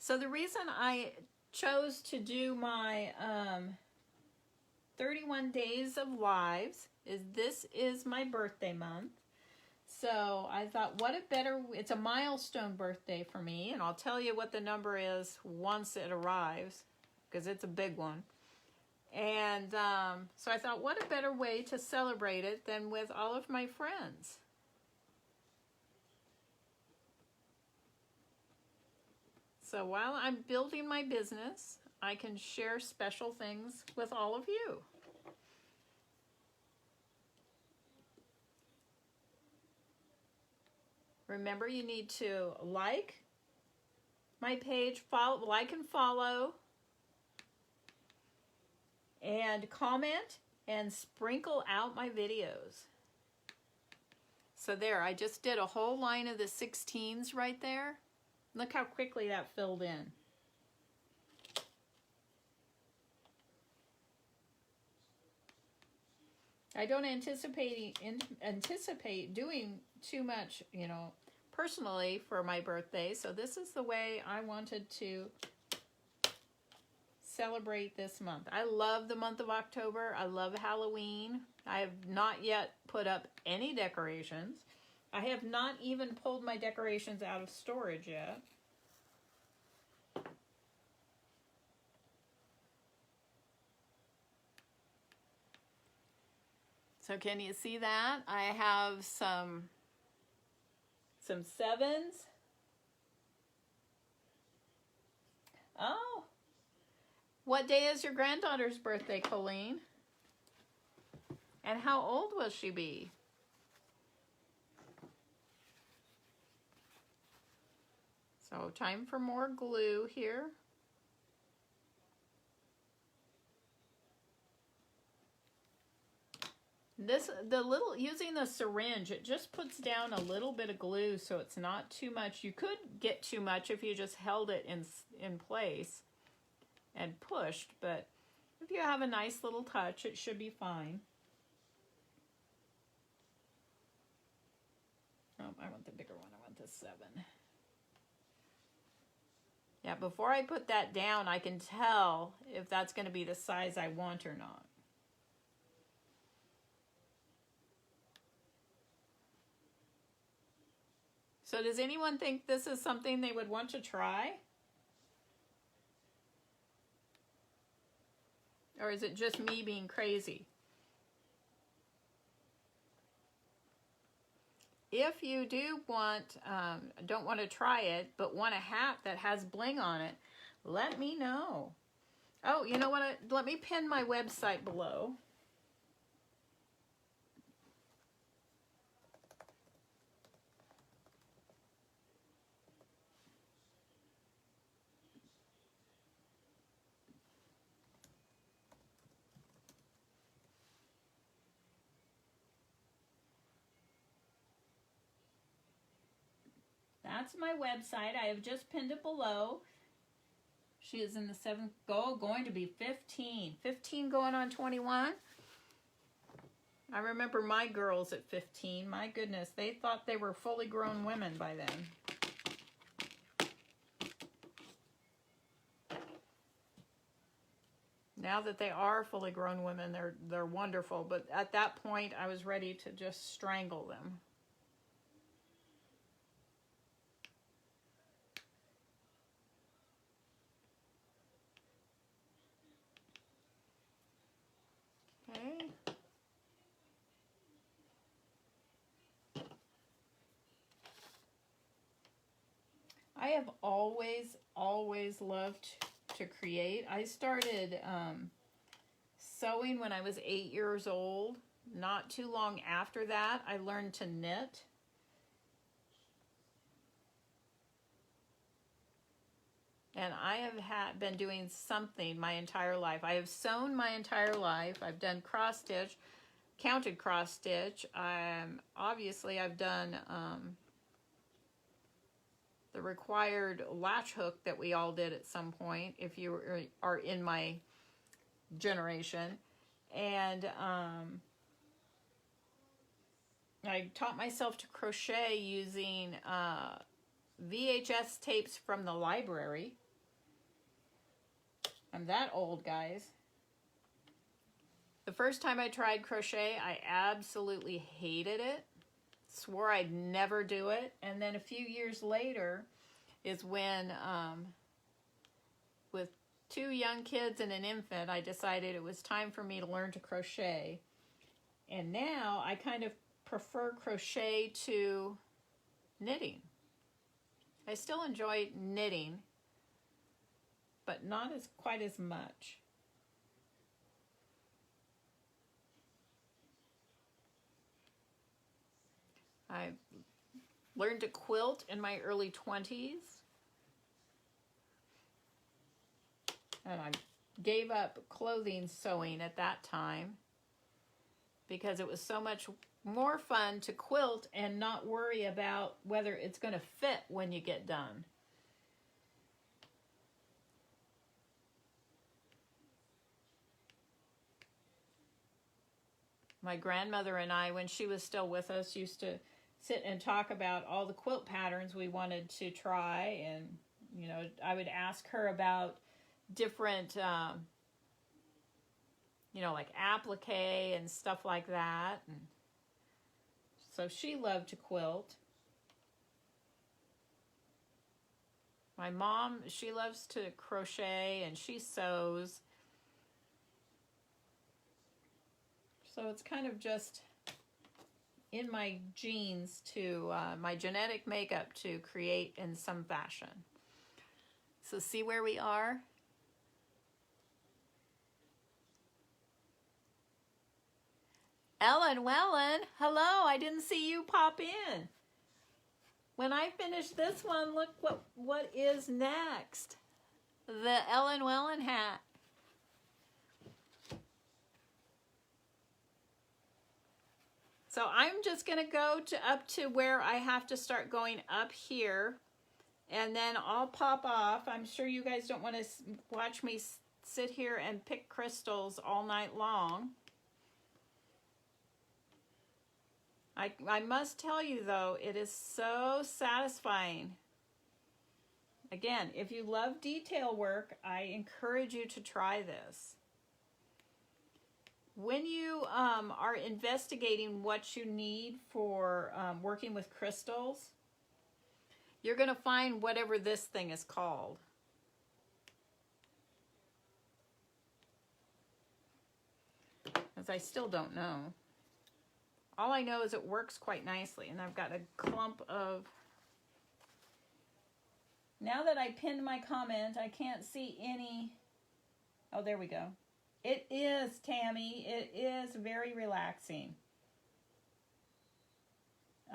So the reason I chose to do my 31 days of lives is this is my birthday month. So I thought, what a better, it's a milestone birthday for me, and I'll tell you what the number is once it arrives, because it's a big one. And so I thought, what a better way to celebrate it than with all of my friends. So while I'm building my business, I can share special things with all of you. Remember, you need to like my page, like and follow, and comment and sprinkle out my videos. So there, I just did a whole line of the 16s right there. Look how quickly that filled in. I don't anticipate doing too much, you know, personally for my birthday. So this is the way I wanted to celebrate this month. I love the month of October. I love Halloween. I have not yet put up any decorations. I have not even pulled my decorations out of storage yet. So can you see that? I have some sevens. Oh, what day is your granddaughter's birthday, Colleen? And how old will she be? So time for more glue here. Using the syringe, it just puts down a little bit of glue so it's not too much. You could get too much if you just held it in place and pushed, but if you have a nice little touch, it should be fine. Oh, I want the bigger one. I want the 7. Yeah, before I put that down, I can tell if that's going to be the size I want or not. So does anyone think this is something they would want to try? Or is it just me being crazy? If you don't want to try it, but want a hat that has bling on it, let me know. Oh, you know what? Let me pin my website below. That's my website. I have just pinned it below. She is in the 7th going to be 15. 15 going on 21. I remember my girls at 15. My goodness, they thought they were fully grown women by then. Now that they are fully grown women, they're wonderful. But at that point, I was ready to just strangle them. Okay. I have always loved to create. I started sewing when I was 8 years old. Not too long after that, I learned to knit. And I have been doing something my entire life. I have sewn my entire life. I've done cross stitch, counted cross stitch. Obviously I've done the required latch hook that we all did at some point, if you are in my generation. And I taught myself to crochet using VHS tapes from the library. I'm that old, guys. The first time I tried crochet, I absolutely hated it. Swore I'd never do it. And then a few years later is when, with 2 young kids and an infant, I decided it was time for me to learn to crochet. And now I kind of prefer crochet to knitting. I still enjoy knitting, but not quite as much. I learned to quilt in my early 20s. And I gave up clothing sewing at that time because it was so much more fun to quilt and not worry about whether it's going to fit when you get done. My grandmother and I, when she was still with us, used to sit and talk about all the quilt patterns we wanted to try. And, you know, I would ask her about different, you know, like applique and stuff like that. And so she loved to quilt. My mom, she loves to crochet and she sews. So it's kind of just in my genes to, my genetic makeup to create in some fashion. So see where we are? Ellen Wellen, hello, I didn't see you pop in. When I finish this one, look what is next. The Ellen Wellen hat. So I'm just going to go up to where I have to start going up here, and then I'll pop off. I'm sure you guys don't want to watch me sit here and pick crystals all night long. I must tell you, though, it is so satisfying. Again, if you love detail work, I encourage you to try this. When you are investigating what you need for working with crystals, you're going to find whatever this thing is called. As I still don't know. All I know is it works quite nicely, and I've got a clump of... Now that I pinned my comment, I can't see any... Oh, there we go. It is, Tammy. It is very relaxing.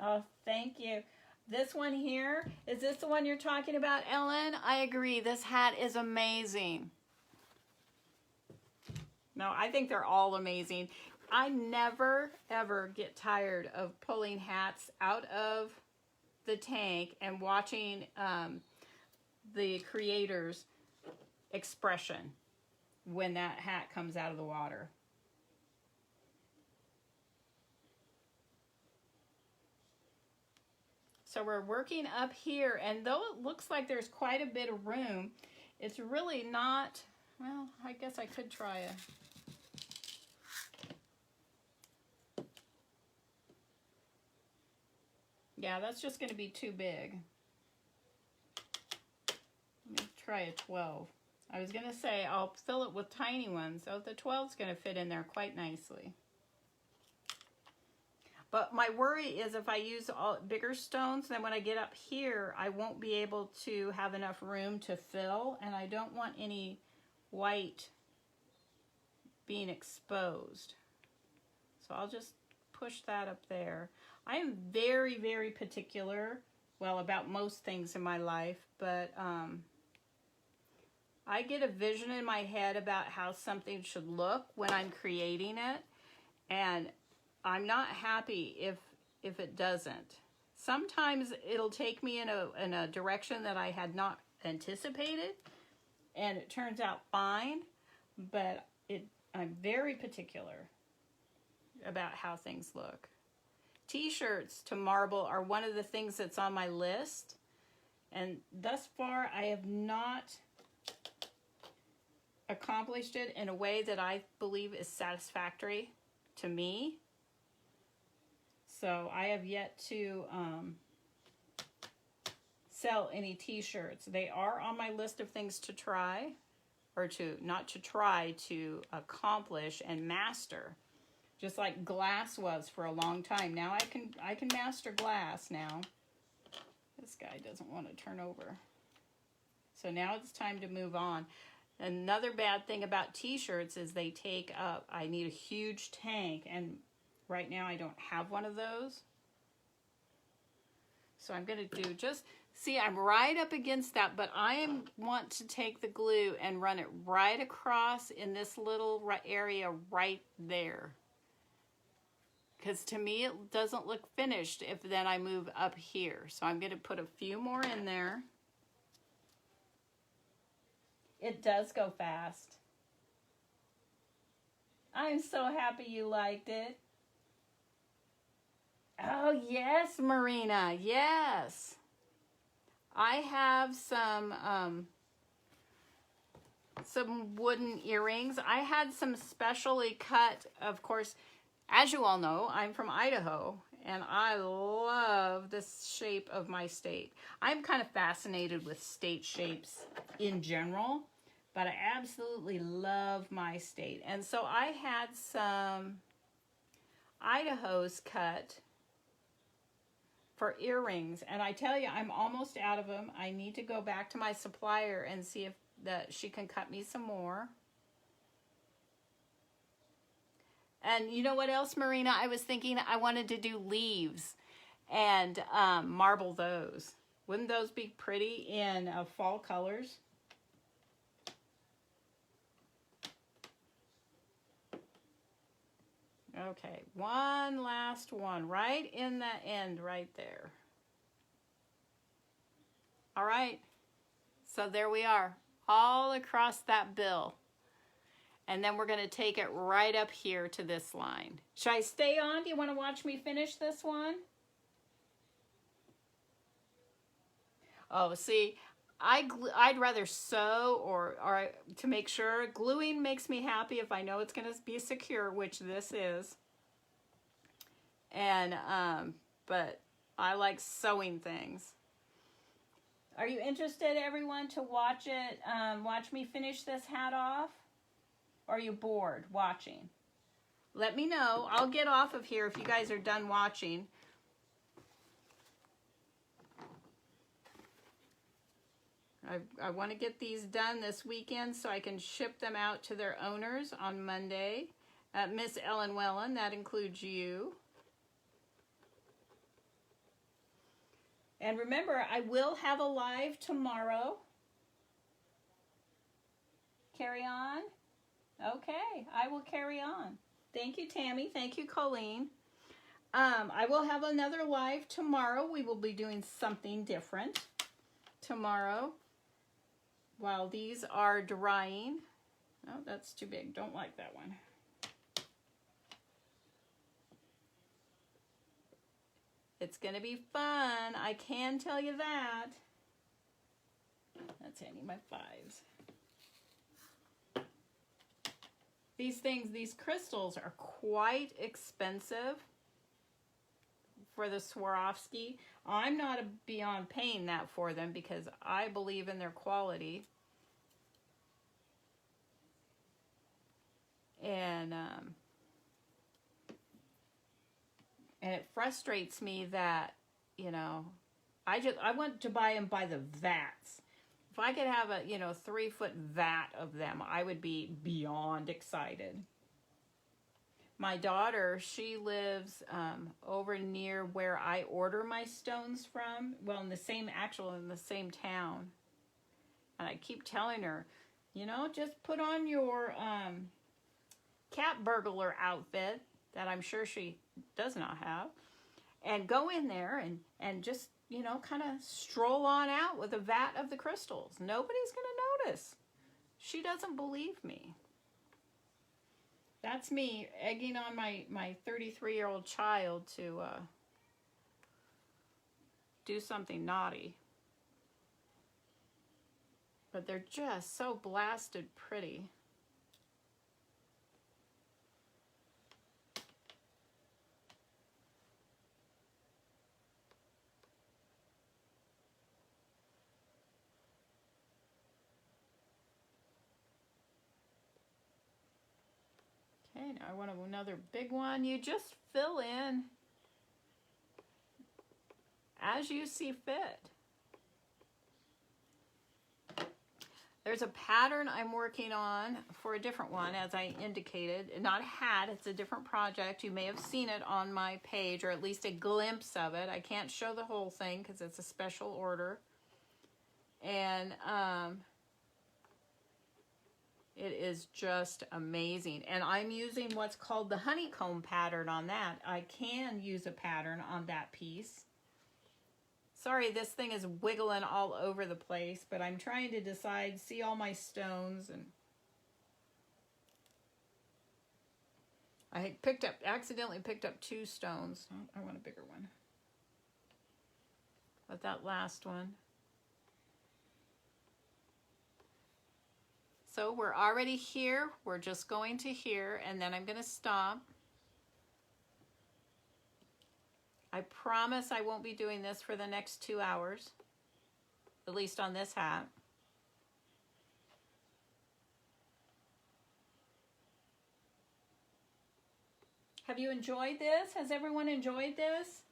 Oh, thank you. This one here, is this the one you're talking about, Ellen? I agree. This hat is amazing. No, I think they're all amazing. I never, ever get tired of pulling hats out of the tank and watching the creator's expression when that hat comes out of the water. So we're working up here, and though it looks like there's quite a bit of room, it's really not, well, I guess I could try a... Yeah, that's just going to be too big. I'm going to try a 12. I was going to say I'll fill it with tiny ones, so the 12's going to fit in there quite nicely. But my worry is if I use all bigger stones, then when I get up here, I won't be able to have enough room to fill, and I don't want any white being exposed. So I'll just push that up there. I am very, very particular, well, about most things in my life, but I get a vision in my head about how something should look when I'm creating it, and I'm not happy if it doesn't. Sometimes it'll take me in a direction that I had not anticipated, and it turns out fine, but I'm very particular about how things look. T-shirts to marble are one of the things that's on my list, and thus far I have not accomplished it in a way that I believe is satisfactory to me. So I have yet to sell any t-shirts. They are on my list of things to try, or to accomplish and master. Just like glass was for a long time. Now I can master glass now. This guy doesn't want to turn over. So now it's time to move on. Another bad thing about t-shirts is they take up, I need a huge tank, and right now I don't have one of those. So I'm going to do see, I'm right up against that, but I want to take the glue and run it right across in this little area right there. Because to me it doesn't look finished if then I move up here. So I'm going to put a few more in there. It does go fast. I'm so happy you liked it. Oh, yes, Marina, yes. I have some wooden earrings. I had some specially cut, of course, as you all know, I'm from Idaho, and I love this shape of my state. I'm kind of fascinated with state shapes in general, but I absolutely love my state. And so I had some Idaho's cut for earrings, and I tell you, I'm almost out of them. I need to go back to my supplier and see if she can cut me some more. And you know what else, Marina? I was thinking I wanted to do leaves and marble those. Wouldn't those be pretty in fall colors? Okay, one last one right in the end right there. All right, so there we are, all across that bill. And then we're going to take it right up here to this line. Should I stay on? Do you want to watch me finish this one? Oh, see, I'd rather sew or to make sure. Gluing makes me happy if I know it's going to be secure, which this is. And but I like sewing things. Are you interested, everyone, to watch it? Watch me finish this hat off? Or are you bored watching? Let me know. I'll get off of here if you guys are done watching. I want to get these done this weekend so I can ship them out to their owners on Monday. Miss Ellen Wellen, that includes you. And remember, I will have a live tomorrow. Carry on. Okay, I will carry on. Thank you, Tammy. Thank you, Colleen. I will have another live tomorrow. We will be doing something different tomorrow while these are drying. Oh, that's too big. Don't like that one. It's going to be fun. I can tell you that. That's handing my fives. These crystals are quite expensive for the Swarovski. I'm not beyond paying that for them because I believe in their quality. And And it frustrates me that, you know, I want to buy them by the vats. If I could have a, 3-foot vat of them, I would be beyond excited. My daughter, she lives over near where I order my stones from. Well, in the same town. And I keep telling her, just put on your cat burglar outfit that I'm sure she does not have, and go in there and just, kind of stroll on out with a vat of the crystals. Nobody's going to notice. She doesn't believe me. That's me egging on my 33-year-old child to do something naughty. But they're just so blasted pretty. Okay, now I want another big one. You just fill in as you see fit. There's a pattern I'm working on for a different one, as I indicated. Not a hat, it's a different project. You may have seen it on my page, or at least a glimpse of it. I can't show the whole thing because it's a special order. And it is just amazing. And I'm using what's called the honeycomb pattern on that. I can use a pattern on that piece. Sorry, this thing is wiggling all over the place, but I'm trying to decide, see all my stones, and I accidentally picked up 2 stones. I want a bigger one. But that last one. So we're already here. We're just going to here, and then I'm going to stop. I promise I won't be doing this for the next 2 hours, at least on this hat. Have you enjoyed this? Has everyone enjoyed this?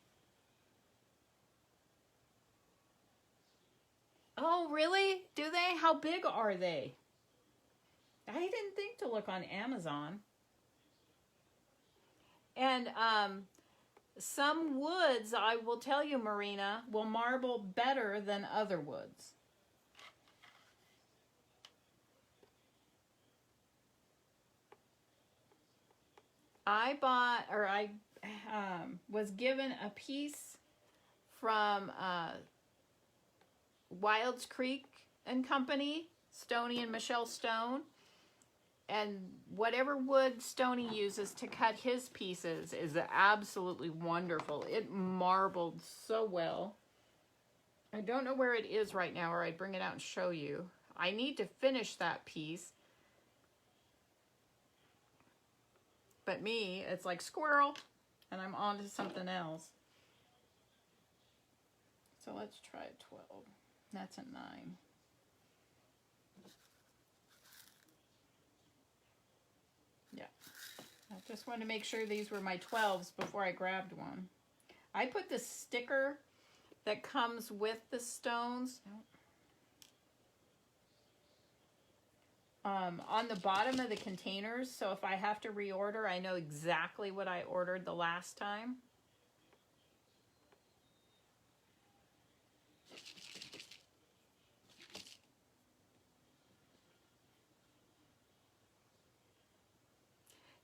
Oh, really? Do they? How big are they? I didn't think to look on Amazon. And some woods, I will tell you, Marina, will marble better than other woods. I was given a piece from Wilds Creek and Company, Stoney and Michelle Stone. And whatever wood Stoney uses to cut his pieces is absolutely wonderful. It marbled so well. I don't know where it is right now, or I'd bring it out and show you. I need to finish that piece. But me, it's like squirrel, and I'm on to something else. So let's try a 12. That's a 9. Yeah, I just wanted to make sure these were my 12s before I grabbed one. I put the sticker that comes with the stones on the bottom of the containers, so if I have to reorder, I know exactly what I ordered the last time.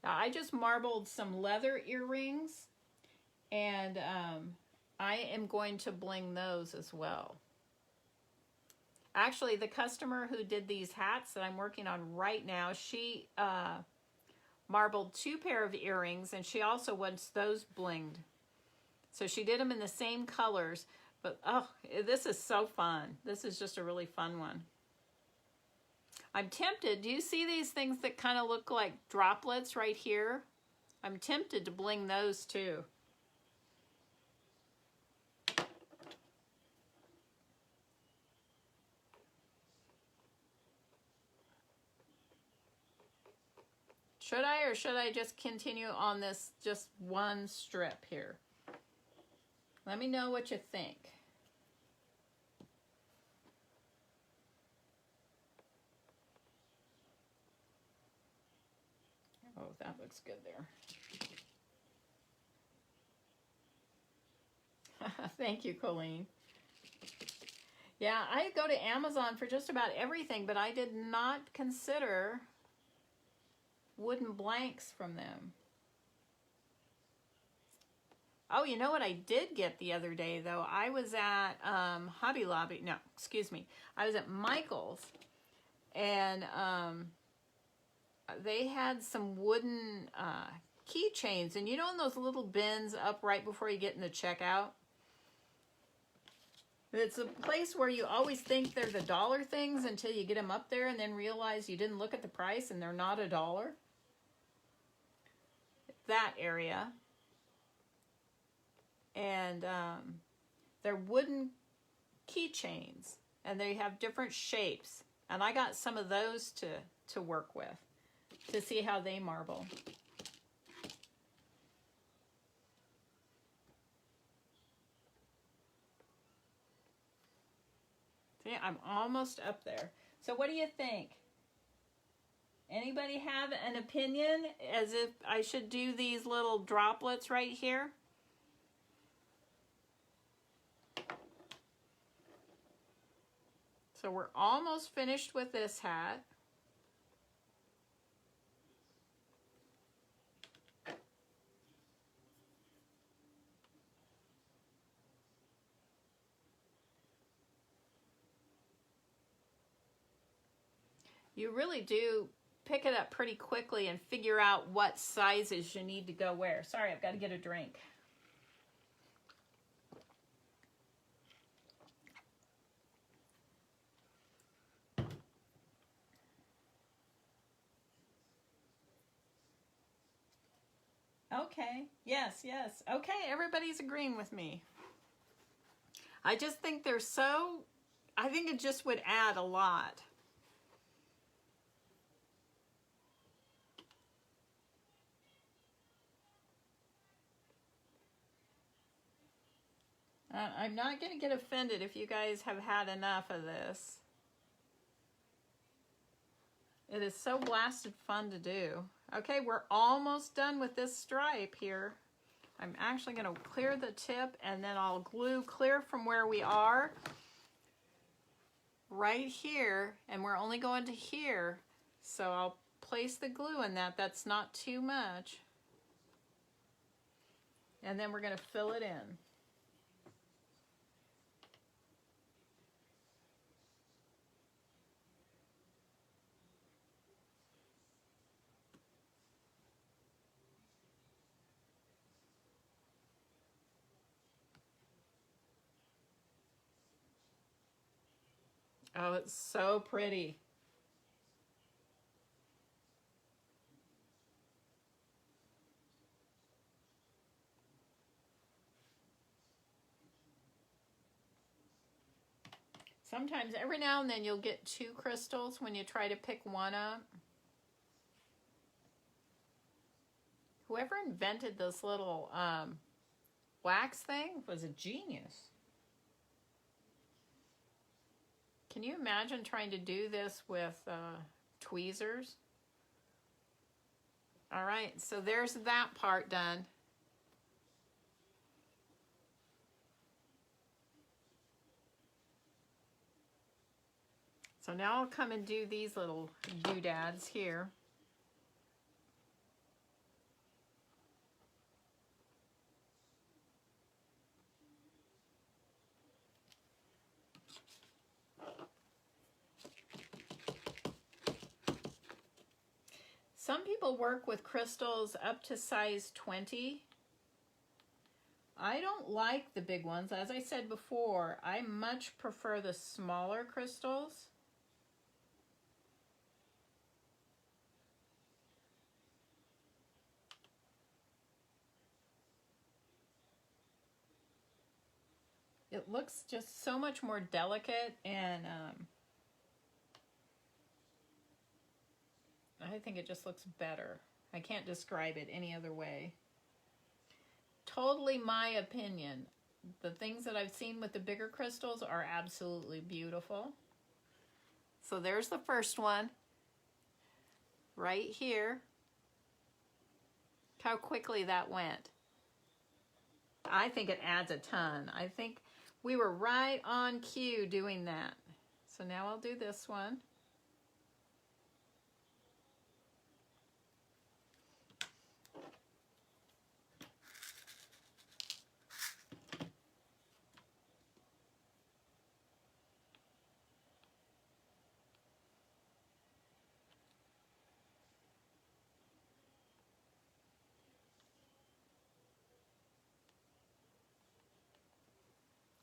Now, I just marbled some leather earrings, and I am going to bling those as well. Actually, the customer who did these hats that I'm working on right now, she marbled 2 pair of earrings, and she also wants those blinged. So she did them in the same colors, but oh, this is so fun. This is just a really fun one. I'm tempted. Do you see these things that kind of look like droplets right here? I'm tempted to bling those too. Should I, or should I just continue on this just one strip here? Let me know what you think. Oh, that looks good there. Thank you, Colleen. Yeah, I go to Amazon for just about everything, but I did not consider wooden blanks from them. Oh, you know what I did get the other day, though? I was at Hobby Lobby. No, excuse me. I was at Michael's, and they had some wooden keychains. And you know in those little bins up right before you get in the checkout? It's a place where you always think they're the dollar things until you get them up there and then realize you didn't look at the price and they're not $1. That area. And they're wooden keychains, and they have different shapes. And I got some of those to work with to see how they marble. See, I'm almost up there. So what do you think? Anybody have an opinion as if I should do these little droplets right here? So we're almost finished with this hat. You really do pick it up pretty quickly and figure out what sizes you need to go where. Sorry, I've got to get a drink. Okay, yes. Okay, everybody's agreeing with me. I just think they're so, I think it just would add a lot. I'm not going to get offended if you guys have had enough of this. It is so blasted fun to do. Okay, we're almost done with this stripe here. I'm actually going to clear the tip and then I'll glue clear from where we are right here, and we're only going to here. So I'll place the glue in that. That's not too much. And then we're going to fill it in. Oh, it's so pretty. Sometimes, every now and then, you'll get 2 crystals when you try to pick one up. Whoever invented this little wax thing was a genius. Can you imagine trying to do this with tweezers? All right, so there's that part done. So now I'll come and do these little doodads here. Some people work with crystals up to size 20. I don't like the big ones. As I said before, I much prefer the smaller crystals. It looks just so much more delicate, and I think it just looks better. I can't describe it any other way. Totally my opinion. the things that I've seen with the bigger crystals are absolutely beautiful. So there's the first one right here. How quickly that went. I think it adds a ton. I think we were right on cue doing that. So now I'll do this one.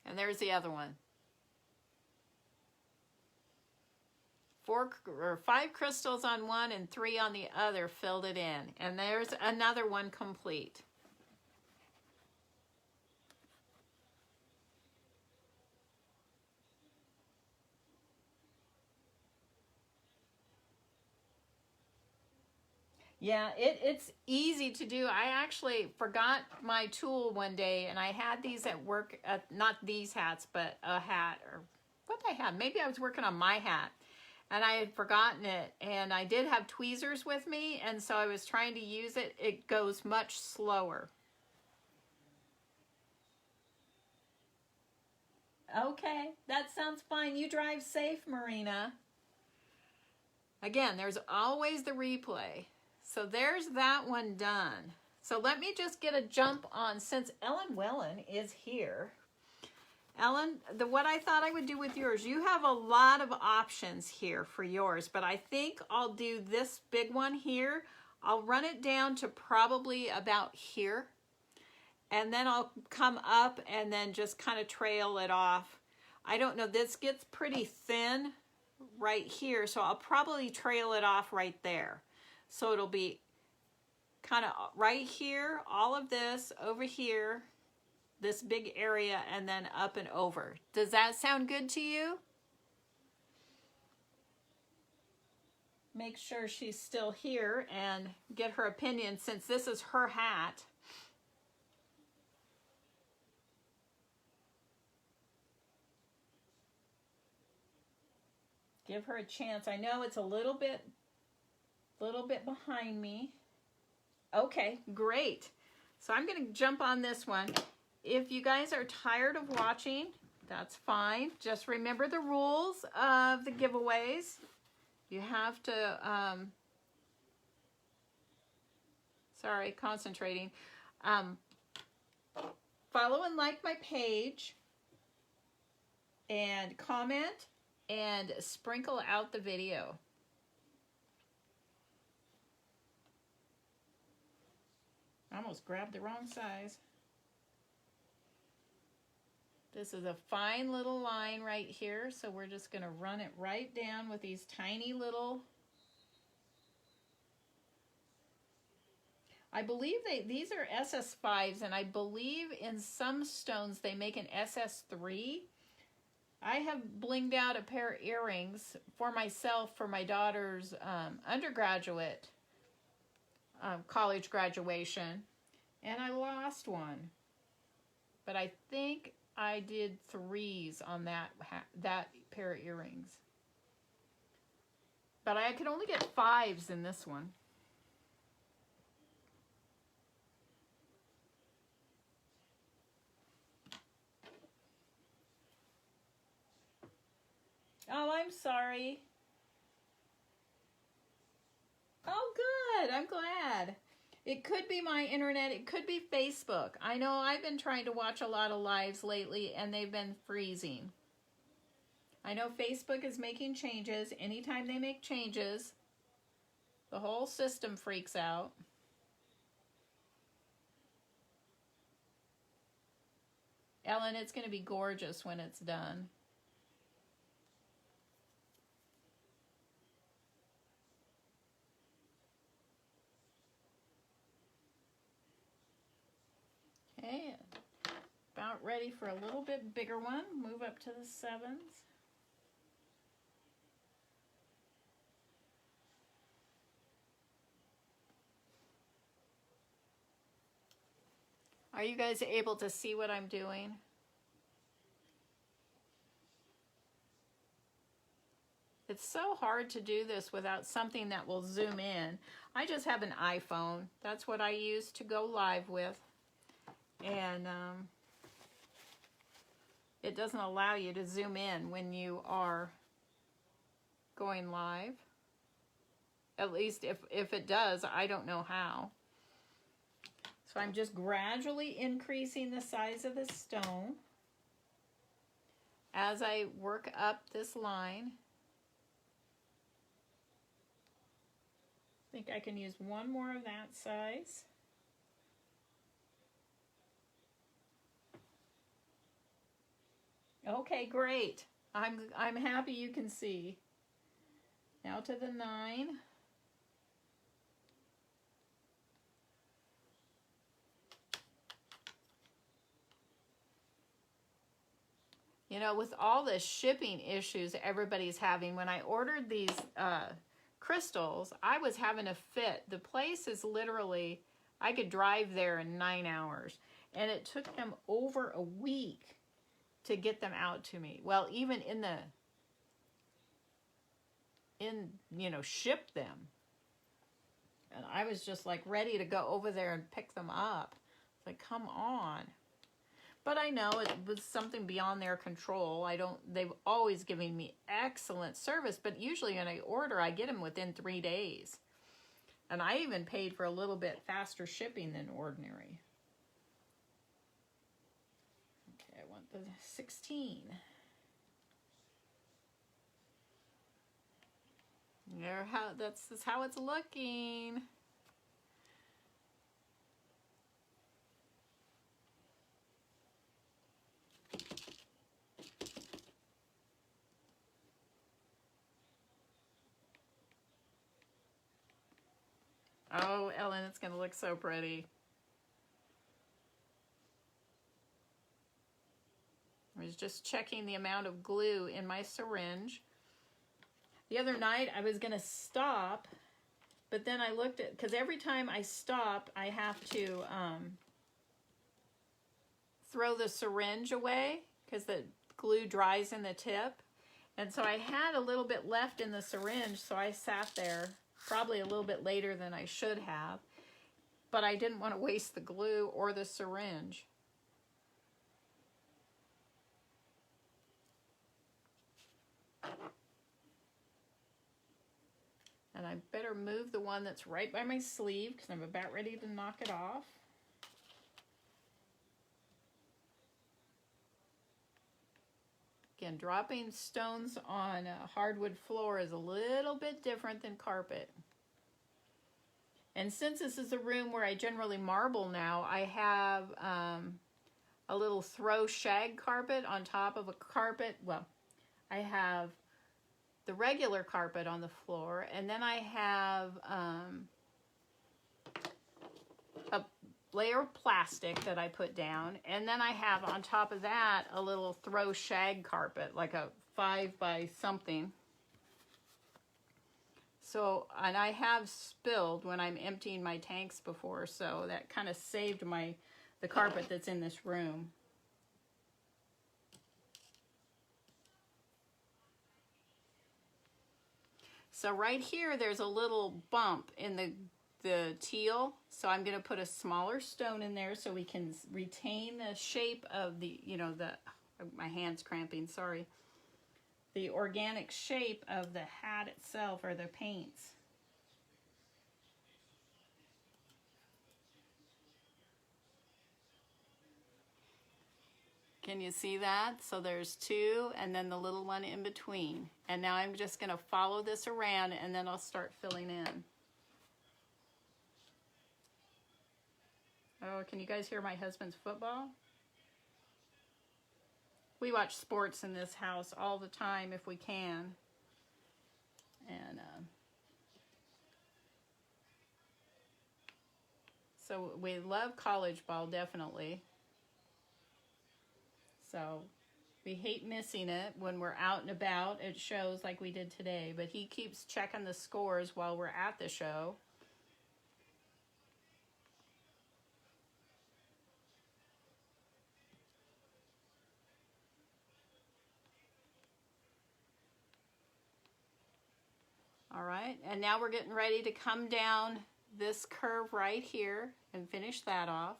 And there's the other one. 4 or 5 crystals on one and 3 on the other filled it in. And there's another one complete. Yeah, it's easy to do. I actually forgot my tool one day, and I had these at work, not these hats, but a hat, or what I had. Maybe I was working on my hat, and I had forgotten it, and I did have tweezers with me, and so I was trying to use it. It goes much slower. Okay, that sounds fine. You drive safe, Marina. Again, there's always the replay. So there's that one done. So let me just get a jump on, since Ellen Wellen is here. Ellen, what I thought I would do with yours, you have a lot of options here for yours, but I think I'll do this big one here. I'll run it down to probably about here, and then I'll come up and then just kind of trail it off. I don't know, this gets pretty thin right here, so I'll probably trail it off right there. So it'll be kind of right here, all of this over here, this big area, and then up and over. Does that sound good to you? Make sure she's still here and get her opinion, since this is her hat. Give her a chance. I know it's a little bit behind me. Okay, great. So I'm going to jump on this one. If you guys are tired of watching, that's fine. Just remember the rules of the giveaways. You have to, sorry, concentrating. Follow and like my page, and comment, and sprinkle out the video. I almost grabbed the wrong size. This is a fine little line right here, so we're just going to run it right down with these tiny little, I believe these are SS5s, and I believe in some stones they make an SS3. I have blinged out a pair of earrings for myself for my daughter's undergraduate college graduation, and I lost one, but I think I did 3s on that pair of earrings, but I could only get 5s in this one. Oh, I'm sorry. Oh, good. I'm glad. It could be my internet. It could be Facebook. I know I've been trying to watch a lot of lives lately, and they've been freezing. I know Facebook is making changes. Anytime they make changes, the whole system freaks out. Ellen, it's going to be gorgeous when it's done. Okay, about ready for a little bit bigger one. Move up to the 7s. Are you guys able to see what I'm doing? It's so hard to do this without something that will zoom in. I just have an iPhone. That's what I use to go live with. And it doesn't allow you to zoom in when you are going live. At least if it does, I don't know how. So I'm just gradually increasing the size of the stone as I work up this line. I think I can use one more of that size. Okay, great. I'm happy you can see. Now to the 9. You know, with all the shipping issues everybody's having, when I ordered these crystals, I was having a fit. The place is literally, I could drive there in 9 hours. And it took them over a week to get them out to me. Well, even ship them. And I was just like ready to go over there and pick them up. It's like, come on. But I know it was something beyond their control. They've always given me excellent service, but usually when I order, I get them within 3 days. And I even paid for a little bit faster shipping than ordinary. Okay, I want the 16. That's how it's looking. Oh, Ellen, it's going to look so pretty. I was just checking the amount of glue in my syringe. The other night I was going to stop, but then I looked at, because every time I stop, I have to throw the syringe away because the glue dries in the tip. And so I had a little bit left in the syringe, so I sat there probably a little bit later than I should have, but I didn't want to waste the glue or the syringe. And I better move the one that's right by my sleeve because I'm about ready to knock it off. Again, dropping stones on a hardwood floor is a little bit different than carpet. And since this is a room where I generally marble now, I have a little throw shag carpet on top of a carpet. Well, I have the regular carpet on the floor, and then I have a layer of plastic that I put down, and then I have on top of that a little throw shag carpet, like a 5 by something. So, and I have spilled when I'm emptying my tanks before, so that kind of saved the carpet that's in this room. So right here, there's a little bump in the teal. So I'm going to put a smaller stone in there so we can retain the shape of the, my hand's cramping, sorry. The organic shape of the hat itself or the paints. Can you see that? So there's 2 and then the little one in between. And now I'm just going to follow this around and then I'll start filling in. Oh, can you guys hear my husband's football? We watch sports in this house all the time if we can. And so we love college ball, definitely. So we hate missing it when we're out and about at shows like we did today. But he keeps checking the scores while we're at the show. All right, and now we're getting ready to come down this curve right here and finish that off.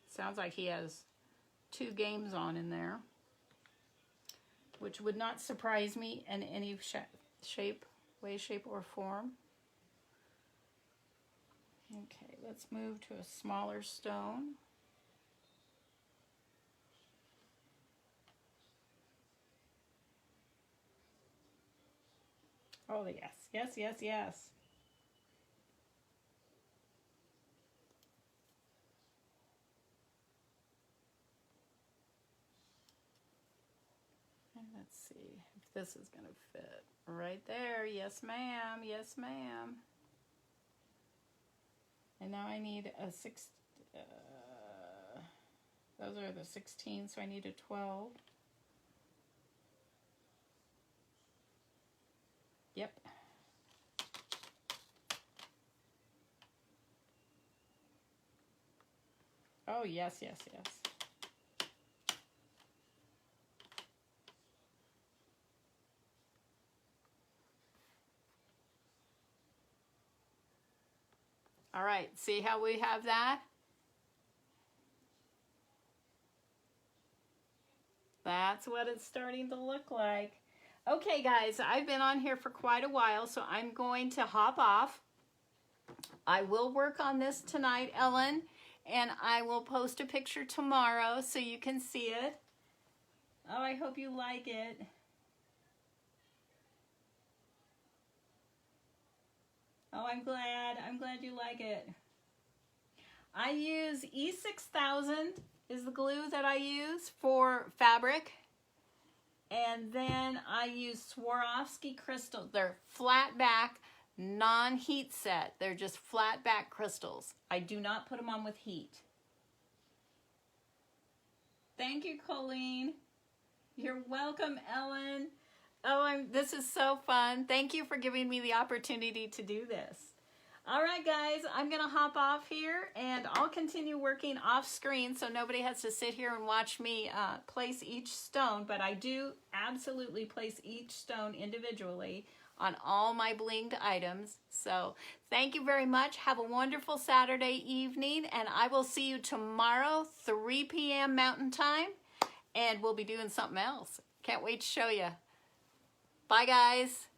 Sounds like he has 2 games on in there, which would not surprise me in any shape, way, shape, or form. Okay, let's move to a smaller stone. Oh, yes, yes, yes, yes. And let's see if this is going to fit. Right there. Yes, ma'am. Yes, ma'am. And now I need a 6. Those are the 16, so I need a 12. Yep. Oh, yes, yes, yes. All right, see how we have that? That's what it's starting to look like. Okay, guys, I've been on here for quite a while, so I'm going to hop off. I will work on this tonight, Ellen, and I will post a picture tomorrow so you can see it. Oh, I hope you like it. Oh, I'm glad. I'm glad you like it. I use E6000 is the glue that I use for fabric. And then I use Swarovski crystals. They're flat back, non-heat set. They're just flat back crystals. I do not put them on with heat. Thank you, Colleen. You're welcome, Ellen. Oh, this is so fun. Thank you for giving me the opportunity to do this. All right, guys, I'm going to hop off here, and I'll continue working off screen so nobody has to sit here and watch me place each stone, but I do absolutely place each stone individually on all my blinged items. So thank you very much. Have a wonderful Saturday evening, and I will see you tomorrow, 3 p.m. Mountain Time, and we'll be doing something else. Can't wait to show you. Bye, guys.